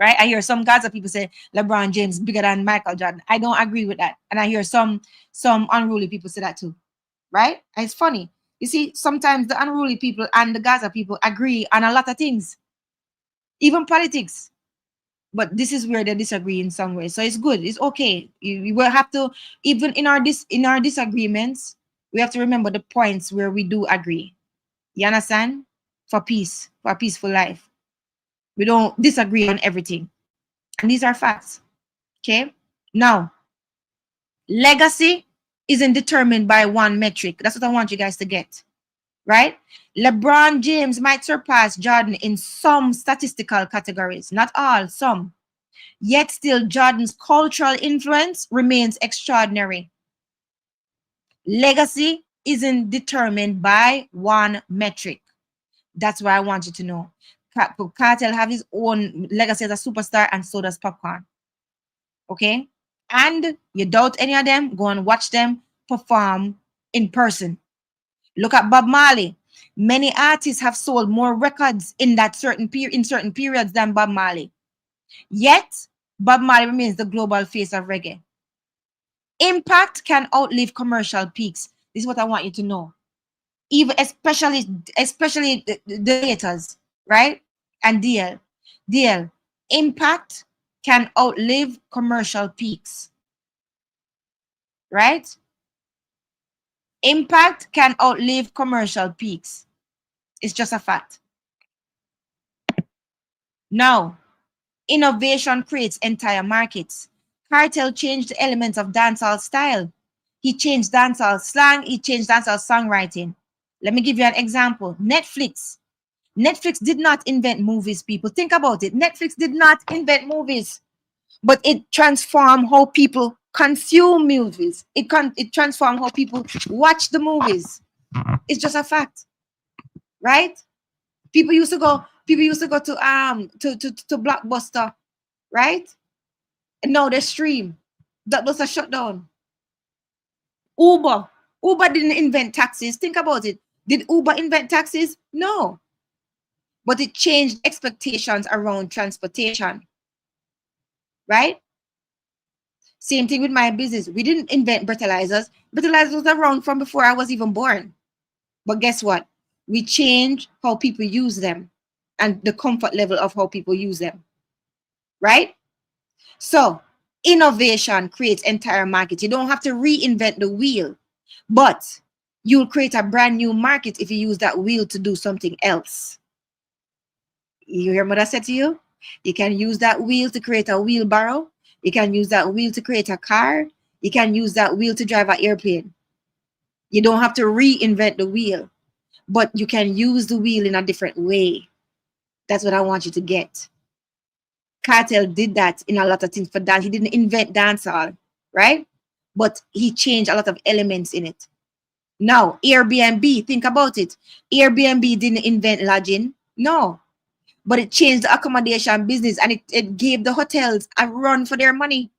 Right? I hear some Gaza people say LeBron James bigger than Michael Jordan. I don't agree with that. And I hear some unruly people say that too. Right? And it's funny. You see, sometimes the unruly people and the Gaza people agree on a lot of things, even politics. But this is where they disagree in some way. So it's good. It's okay. You will have to, even in our disagreements, we have to remember the points where we do agree. You understand? For peace, for a peaceful life. We don't disagree on everything. And these are facts. Okay? Now, legacy isn't determined by one metric. That's what I want you guys to get. Right? LeBron James might surpass Jordan in some statistical categories. Not all, some. Yet still, Jordan's cultural influence remains extraordinary. Legacy isn't determined by one metric. That's what I want you to know. Cartel have his own legacy as a superstar, and so does Popcaan. Okay? And you doubt any of them, go and watch them perform in person. Look at Bob Marley. Many artists have sold more records in certain periods than Bob Marley. Yet, Bob Marley remains the global face of reggae. Impact can outlive commercial peaks. This is what I want you to know. Even especially the haters, right? And DL. Impact can outlive commercial peaks. Right? Impact can outlive commercial peaks. It's just a fact. Now, innovation creates entire markets. Cartel changed the elements of dancehall style. He changed dancehall slang. He changed dancehall songwriting. Let me give you an example. Netflix. Netflix did not invent movies, people. Think about it. Netflix did not invent movies, but it transformed how people consume movies. It transformed how people watch the movies. It's just a fact, right? People used to go to Blockbuster, right? And now they stream. Blockbuster shut down. Uber didn't invent taxis. Think about it. Did Uber invent taxis? No. But it changed expectations around transportation. Right? Same thing with my business. We didn't invent breathalyzers. Breathalyzers was around from before I was even born. But guess what? We changed how people use them and the comfort level of how people use them. Right? So, innovation creates entire market. You don't have to reinvent the wheel, but you'll create a brand new market if you use that wheel to do something else. You hear what I said to you? You can use that wheel to create a wheelbarrow. You can use that wheel to create a car. You can use that wheel to drive an airplane. You don't have to reinvent the wheel, but you can use the wheel in a different way. That's what I want you to get. Cartel did that in a lot of things for dance. He didn't invent dancehall, right? But he changed a lot of elements in it. Now, Airbnb, think about it. Airbnb didn't invent lodging. No. But it changed the accommodation business, and it gave the hotels a run for their money.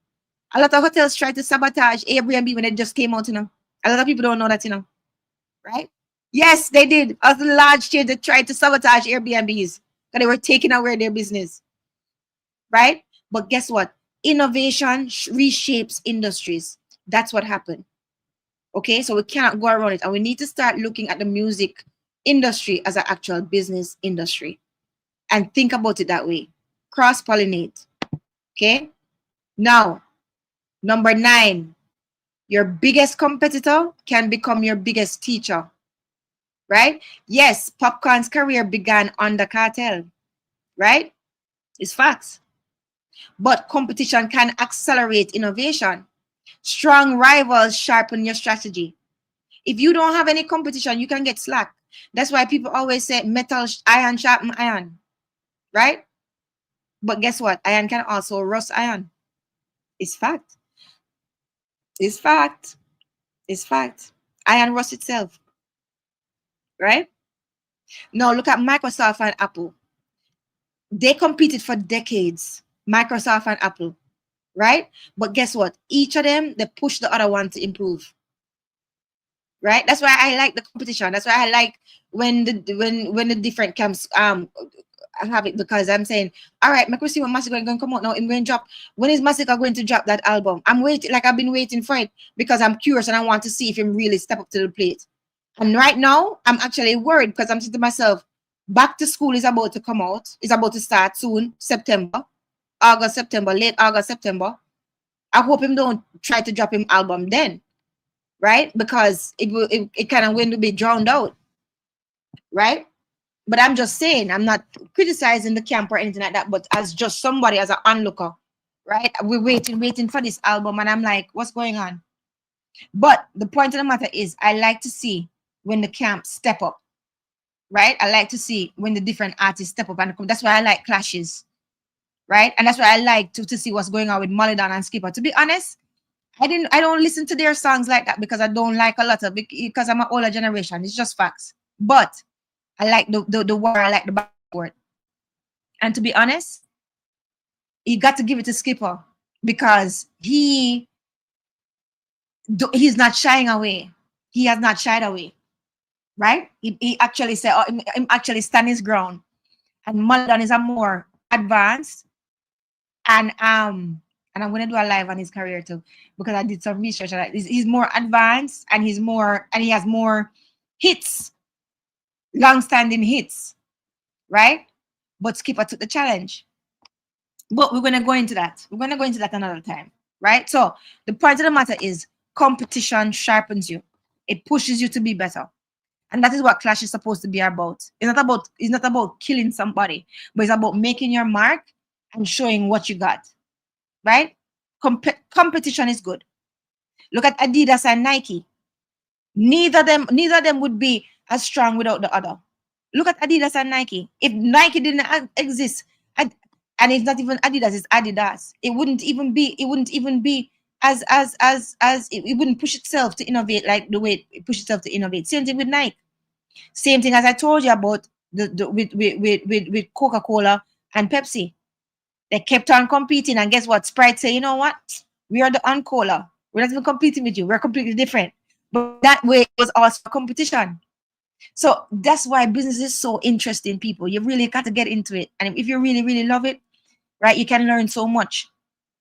A lot of hotels tried to sabotage Airbnb when it just came out, A lot of people don't know that, Right? Yes, they did. A large chain that tried to sabotage Airbnbs because they were taking away their business. Right? But guess what? Innovation reshapes industries. That's what happened. Okay, so we can't go around it, and we need to start looking at the music industry as an actual business industry and think about it that way. Cross-pollinate. Okay? Now, number 9, your biggest competitor can become your biggest teacher. Right? Yes, Popcaan's career began under Cartel. Right? It's facts. But competition can accelerate innovation. Strong rivals sharpen your strategy. If you don't have any competition, you can get slack. That's why people always say metal, iron sharpen iron, right? But guess what? Iron can also rust iron. It's fact. It's fact. It's fact. Iron rust itself, right? Now look at Microsoft and Apple. They competed for decades, Microsoft and Apple, right? But guess what? Each of them, they push the other one to improve, right? That's why I like the competition. That's why I like when the different camps have it, because I'm saying, all right, make we see when Massacre is going to come out now. I'm going to drop. When is Massacre going to drop that album? I'm waiting, like I've been waiting for it because I'm curious and I want to see if him really step up to the plate. And right now, I'm actually worried because I'm saying to myself, back to school is about to come out. It's about to start soon, September, August, September, late August, September. I hope him don't try to drop him album then, right? Because it kind of going to be drowned out, right? But I'm just saying, I'm not criticizing the camp or anything like that, but as just somebody, as an onlooker, right? We're waiting for this album, and I'm like, what's going on? But the point of the matter is, I like to see when the camp step up, right? I like to see when the different artists step up, and that's why I like clashes, right? And that's why I like to see what's going on with Molidan and Skipper. To be honest, I don't listen to their songs like that because I don't like a lot of, because I'm an older generation. It's just facts. But I like the war, I like the backboard. And to be honest, you got to give it to Skipper because he's not shying away. He has not shied away, right? He actually said, him actually stand his ground. And Molidan is a more advanced, and I'm gonna do a live on his career too because I did some research on that. He's more advanced, and he has more hits, long-standing hits, right? But Skipper took the challenge. But we're gonna go into that. We're gonna go into that another time, right? So the point of the matter is competition sharpens you. It pushes you to be better. And that is what Clash is supposed to be about. It's not about killing somebody, but it's about making your mark and showing what you got. Right? Competition is good. Look at Adidas and Nike. Neither of them would be as strong without the other. Look at Adidas and Nike. If Nike didn't exist, and it's not even Adidas, it's Adidas, it wouldn't even be as it wouldn't push itself to innovate like the way it pushed itself to innovate. Same thing with Nike. Same thing as I told you about with Coca-Cola and Pepsi. They kept on competing, and guess what? Sprite say, you know what? We are the on-cola. We're not even competing with you. We're completely different. But that way it was also a competition. So that's why business is so interesting, people. You really got to get into it. And if you really, really love it, right, you can learn so much.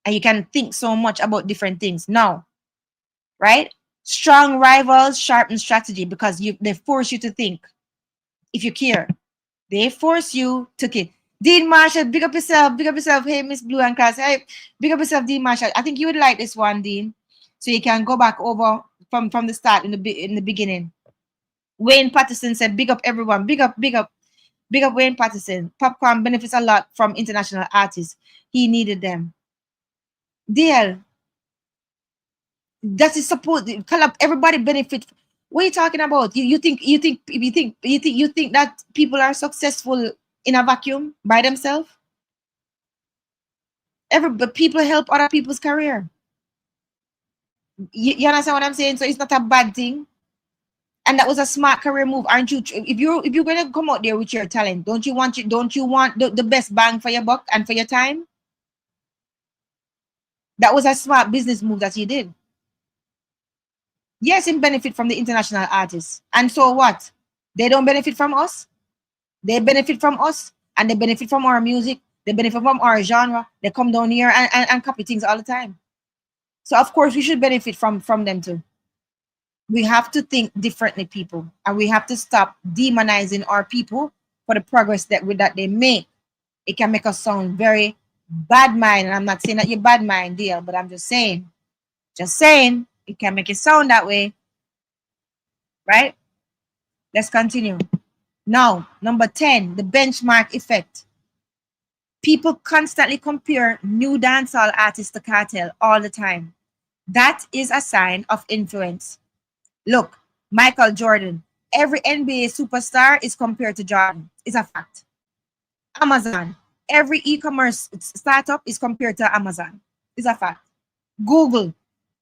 And you can think so much about different things. Now, right? Strong rivals sharpen strategy because they force you to think. If you care, they force you to think. Dean Marshall, big up yourself. Big up yourself. Hey, Miss Blue and Class. Hey, big up yourself, Dean Marshall. I think you would like this one, Dean. So you can go back over from the start in the beginning. Wayne Patterson said, big up everyone. Big up Wayne Patterson. Popcaan benefits a lot from international artists. He needed them. DL, that is supposed everybody benefit. What are you talking about? You think that people are successful in a vacuum by themselves? But people help other people's career. You understand what I'm saying? So it's not a bad thing. And that was a smart career move, aren't you? If you're gonna come out there with your talent, don't you want the best bang for your buck and for your time? That was a smart business move that he did. Yes, him benefit from the international artists. And so what? They don't benefit from us. They benefit from us, and they benefit from our music. They benefit from our genre. They come down here and copy things all the time. So of course we should benefit from them too. We have to think differently, people, and we have to stop demonizing our people for the progress that they make. It can make us sound very bad mind, and I'm not saying that you're bad mind, deal, but I'm just saying it can make it sound that way, right? Let's continue. Now, number 10, the benchmark effect. People constantly compare new dancehall artists to Kartel all the time. That is a sign of influence. Look, Michael Jordan. Every NBA superstar is compared to Jordan. It's a fact. Amazon. Every e-commerce startup is compared to Amazon. It's a fact. Google.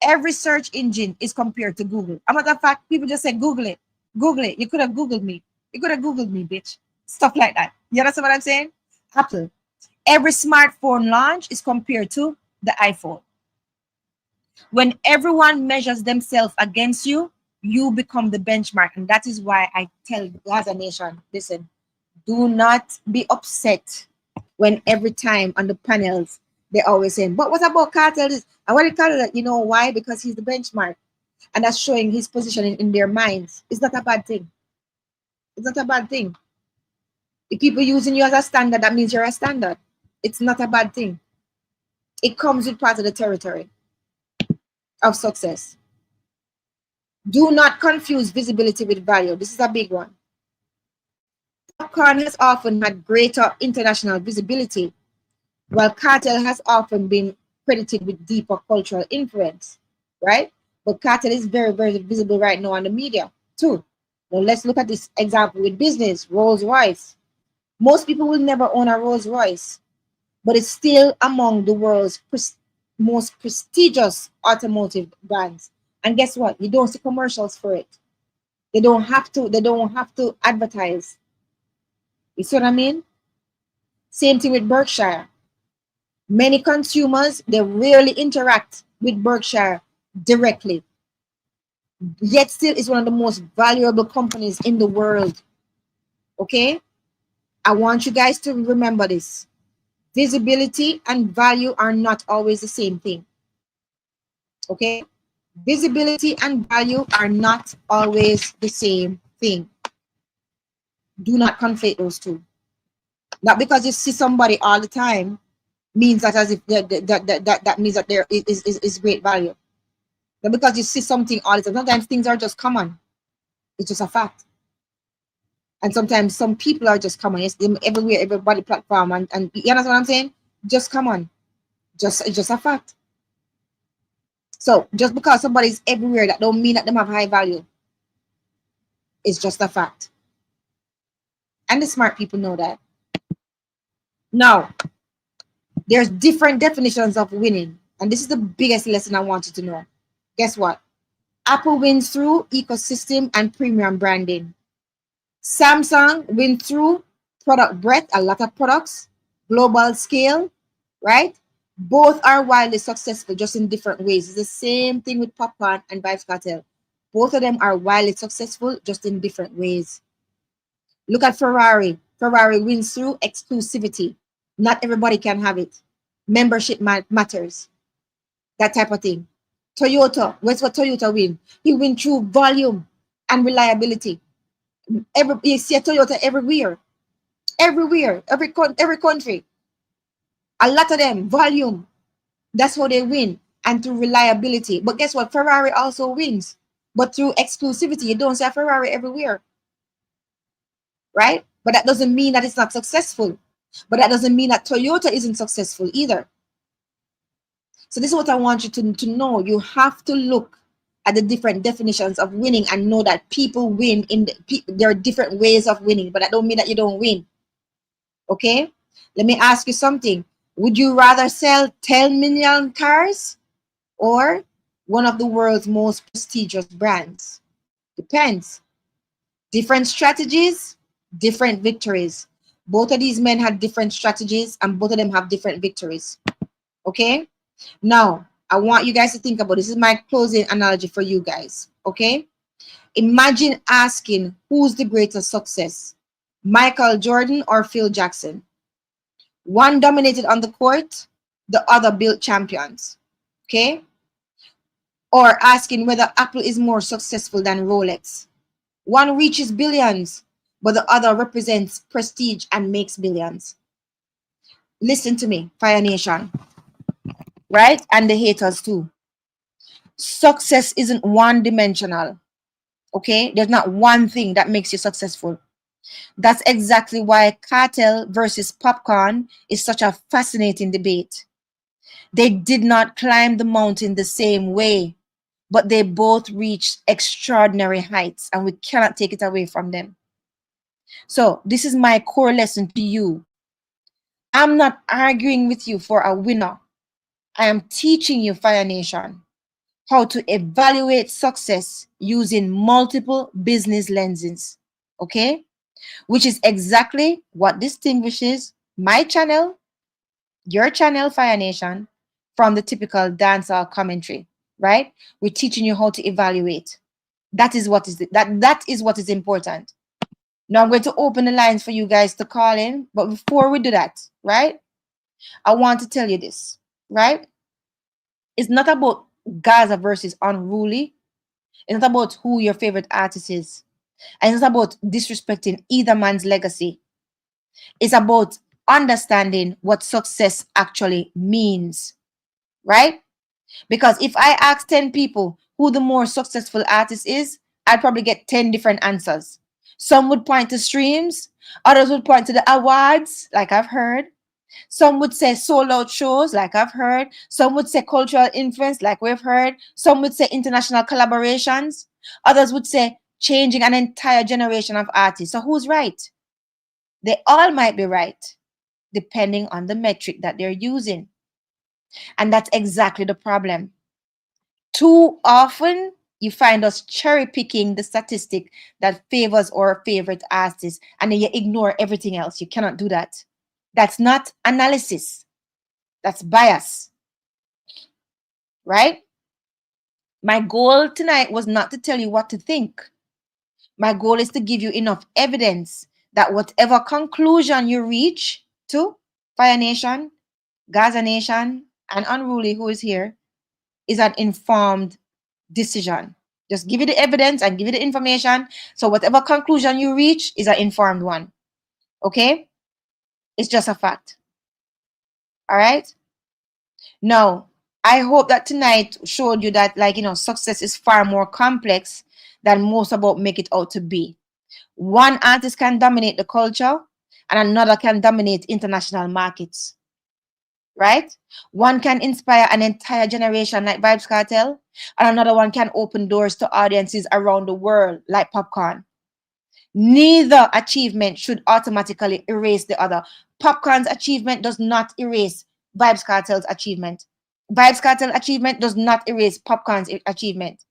Every search engine is compared to Google. A matter of fact, people just say Google it. Google it. You could have Googled me. You could have Googled me, bitch. Stuff like that. You understand what I'm saying? Apple. Every smartphone launch is compared to the iPhone. When everyone measures themselves against you, you become the benchmark. And that is why I tell Gaza Nation, listen, do not be upset when every time on the panels they're always saying, but what about Cartel? And what did Cartel? You know why? Because he's the benchmark. And that's showing his position in their minds. It's not a bad thing. It's not a bad thing. If people using you as a standard, that means you're a standard. It's not a bad thing. It comes with part of the territory of success. Do not confuse visibility with value. This is a big one. Popcaan has often had greater international visibility, while Cartel has often been credited with deeper cultural influence, right? But Cartel is very, very visible right now on the media, too. Now, let's look at this example with business, Rolls-Royce. Most people will never own a Rolls-Royce, but it's still among the world's most prestigious automotive brands. And guess what? You don't see commercials for it. They don't have to advertise. You see what I mean? Same thing with Berkshire. Many consumers, they rarely interact with Berkshire directly. Yet still it's one of the most valuable companies in the world. Okay? I want you guys to remember this. Visibility and value are not always the same thing. Okay? Visibility and value are not always the same thing. Do not conflate those two. Not because you see somebody all the time means that as if that means that there is great value. Not because you see something all the time. Sometimes things are just common. It's just a fact. And sometimes some people are just common. It's everywhere, everybody platform, and you understand what I'm saying? Just come on. It's just a fact. So just because somebody's everywhere, that don't mean that they have high value. It's just a fact. And the smart people know that. Now, there's different definitions of winning. And this is the biggest lesson I want you to know. Guess what? Apple wins through ecosystem and premium branding. Samsung wins through product breadth, a lot of products, global scale, right? Both are wildly successful, just in different ways. It's the same thing with Popcaan and Vybz Kartel. Both of them are wildly successful, just in different ways. Look at Ferrari. Ferrari wins through exclusivity. Not everybody can have it. Membership matters. That type of thing. Toyota, where's what Toyota win? He win through volume and reliability. You see a Toyota everywhere. Everywhere. Every country. A lot of them, volume. That's how they win. And through reliability. But guess what? Ferrari also wins. But through exclusivity. You don't see a Ferrari everywhere. Right? But that doesn't mean that it's not successful. But that doesn't mean that Toyota isn't successful either. So this is what I want you to know. You have to look at the different definitions of winning and know that people win there are different ways of winning, but that don't mean that you don't win. Okay? Let me ask you something. Would you rather sell 10 million cars or one of the world's most prestigious brands? Depends. Different strategies, different victories. Both of these men had different strategies and both of them have different victories. Okay? Now, I want you guys to think about this. This is my closing analogy for you guys. Okay? Imagine asking who's the greatest success, Michael Jordan or Phil Jackson? One dominated on the court, the other built champions. Okay? Or asking whether Apple is more successful than Rolex. One reaches billions, but the other represents prestige and makes billions. Listen to me, Fire Nation. Right? And the haters too. Success isn't one-dimensional. Okay? There's not one thing that makes you successful. That's exactly why Cartel versus Popcaan is such a fascinating debate. They did not climb the mountain the same way. but they both reached extraordinary heights, and we cannot take it away from them. So, this is my core lesson to you. I'm not arguing with you for a winner. I am teaching you, Fire Nation, how to evaluate success using multiple business lenses. Okay? Which is exactly what distinguishes my channel, your channel, Fire Nation, from the typical dancehall commentary, right? We're teaching you how to evaluate. That is what is important. Now I'm going to open the lines for you guys to call in, but before we do that, right? I want to tell you this, right? It's not about Gaza versus Unruly. It's not about who your favorite artist is. And it's not about disrespecting either man's legacy. It's about understanding what success actually means, right? Because if I ask 10 people who the more successful artist is, I'd probably get 10 different answers. Some would point to streams, others would point to the awards, like I've heard. Some would say sold out shows, like I've heard. Some would say cultural influence, like we've heard. Some would say international collaborations. Others would say changing an entire generation of artists. So who's right? They all might be right, depending on the metric that they're using. And that's exactly the problem. Too often, you find us cherry picking the statistic that favors our favorite artists, and then you ignore everything else. You cannot do that. That's not analysis, that's bias, right? My goal tonight was not to tell you what to think. My goal is to give you enough evidence that whatever conclusion you reach to, Fire Nation, Gaza Nation, and Unruly, who is here, is an informed decision. Just give you the evidence and give you the information. So whatever conclusion you reach is an informed one. Okay? It's just a fact. All right? Now, I hope that tonight showed you that, like, success is far more complex than most about make it out to be. One artist can dominate the culture and another can dominate international markets. Right? One can inspire an entire generation like Vybz Kartel, and another one can open doors to audiences around the world like Popcaan. Neither achievement should automatically erase the other. Popcaan's achievement does not erase Vybz Kartel's achievement. Vybz Kartel achievement does not erase Popcaan's achievement.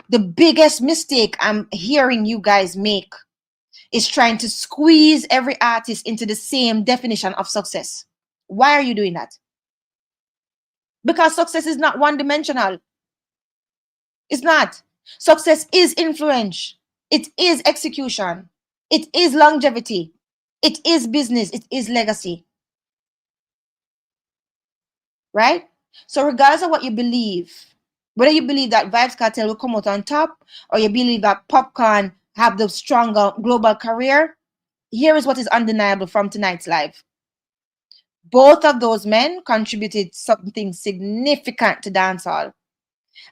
The biggest mistake I'm hearing you guys make is trying to squeeze every artist into the same definition of success. Why are you doing that? Because success is not one-dimensional. It's not. Success is influence. It is execution. It is longevity. It is business. It is legacy. Right? So regardless of what you believe, whether you believe that Vybz Kartel will come out on top or you believe that Popcaan have the stronger global career, here is what is undeniable from tonight's live. Both of those men contributed something significant to dancehall.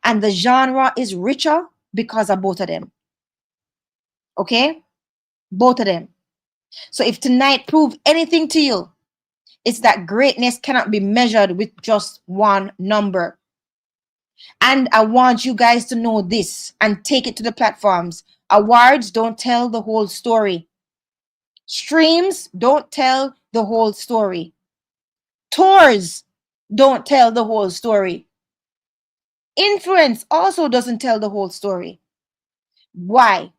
And the genre is richer because of both of them. Okay? Both of them. So if tonight proved anything to you, it's that greatness cannot be measured with just one number. And I want you guys to know this and take it to the platforms. Awards don't tell the whole story. Streams don't tell the whole story. Tours don't tell the whole story. Influence also doesn't tell the whole story. Why?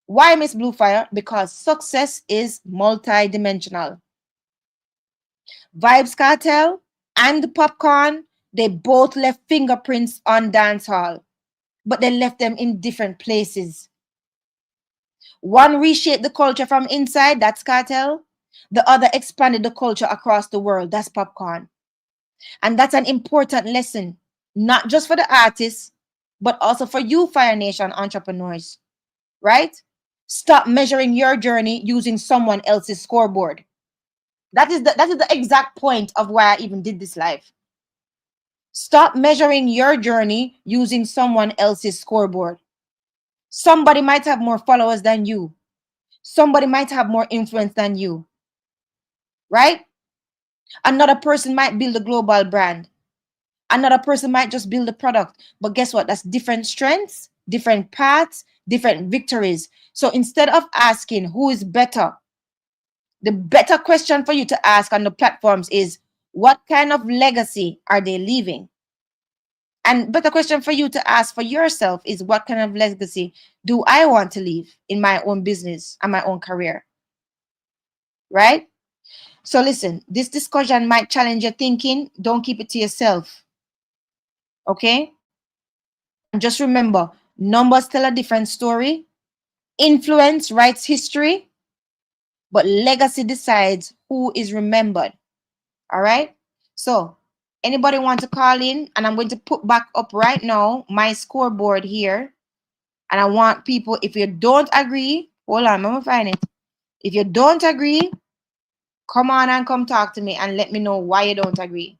Why, Miss Bluefire? Because success is multidimensional. Vybz Kartel and Popcaan, they both left fingerprints on dancehall, but they left them in different places. One reshaped the culture from inside, that's Kartel. The other expanded the culture across the world, that's Popcaan. And that's an important lesson, not just for the artists, but also for you, Fire Nation entrepreneurs, right? Stop measuring your journey using someone else's scoreboard. That is the exact point of why I even did this live. Stop measuring your journey using someone else's scoreboard. Somebody might have more followers than you. Somebody might have more influence than you. Right? Another person might build a global brand. Another person might just build a product. But guess what? That's different strengths, different paths, different victories. So instead of asking who is better, the better question for you to ask on the platforms is, what kind of legacy are they leaving? And better question for you to ask for yourself is, what kind of legacy do I want to leave in my own business and my own career? Right? So listen, this discussion might challenge your thinking. Don't keep it to yourself. Okay? And just remember, numbers tell a different story. Influence writes history, but legacy decides who is remembered. All right? So, anybody want to call in? And I'm going to put back up right now my scoreboard here. And I want people, if you don't agree, hold on, I'm going to find it. If you don't agree, come on and come talk to me and let me know why you don't agree.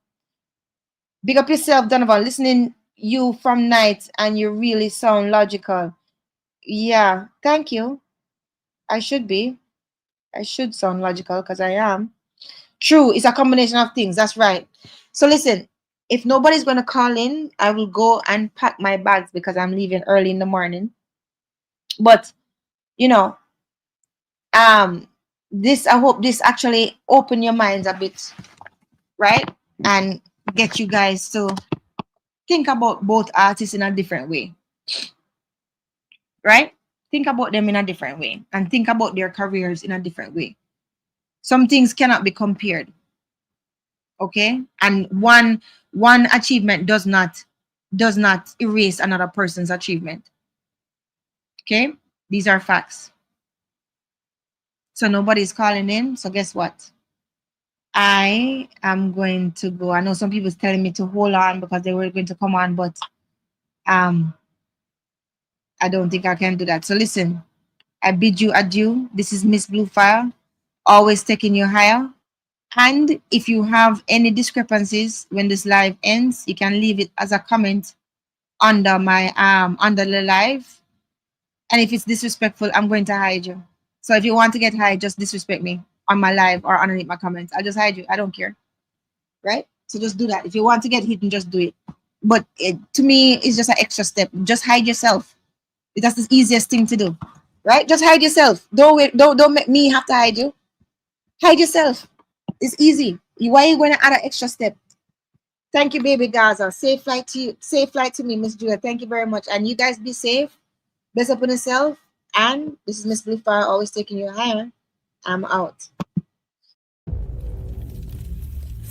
Big up yourself, Donovan. Listening you from night and you really sound logical. Yeah, thank you. I should be. I should sound logical because I am. True, it's a combination of things. That's right. So listen, if nobody's going to call in, I will go and pack my bags because I'm leaving early in the morning. But, you know, this, I hope this actually open your minds a bit, right? And get you guys to think about both artists in a different way, right? Think about them in a different way and think about their careers in a different way. Some things cannot be compared. Okay? And one achievement does not erase another person's achievement. Okay? These are facts. So nobody's calling in. So guess what? I am going to go. I know some people's telling me to hold on because they were going to come on, but I don't think I can do that. So listen, I bid you adieu. This is Miss Bluefire, always taking you higher. And if you have any discrepancies when this live ends, you can leave it as a comment under my under the live. And if it's disrespectful, I'm going to hide you. So if you want to get high, just disrespect me on my live or underneath my comments. I'll just hide you. I don't care. Right? So just do that. If you want to get hidden, just do it. But to me, it's just an extra step. Just hide yourself. That's the easiest thing to do. Right? Just hide yourself. Don't make me have to hide you. Hide yourself. It's easy. Why are you going to add an extra step? Thank you, baby Gaza. Safe flight to you. Safe flight to me, Miss Julia. Thank you very much. And you guys be safe. Best up on yourself. And this is Miss Bluefire, always taking you higher. I'm out.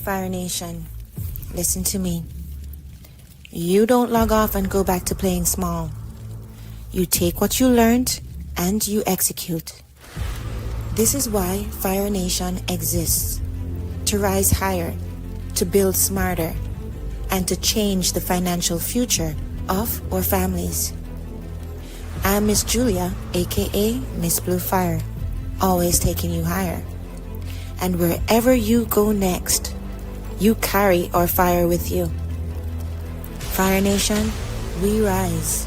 Fire Nation, listen to me. You don't log off and go back to playing small. You take what you learned and you execute. This is why Fire Nation exists. To rise higher, to build smarter, and to change the financial future of our families. I'm Miss Julia, A.K.A. Miss Bluefire, always taking you higher. And wherever you go next, you carry our fire with you. Fire Nation, we rise,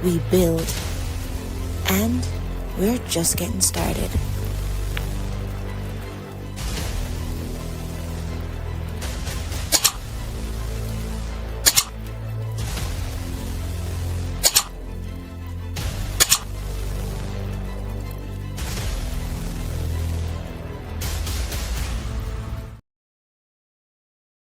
we build, and we're just getting started.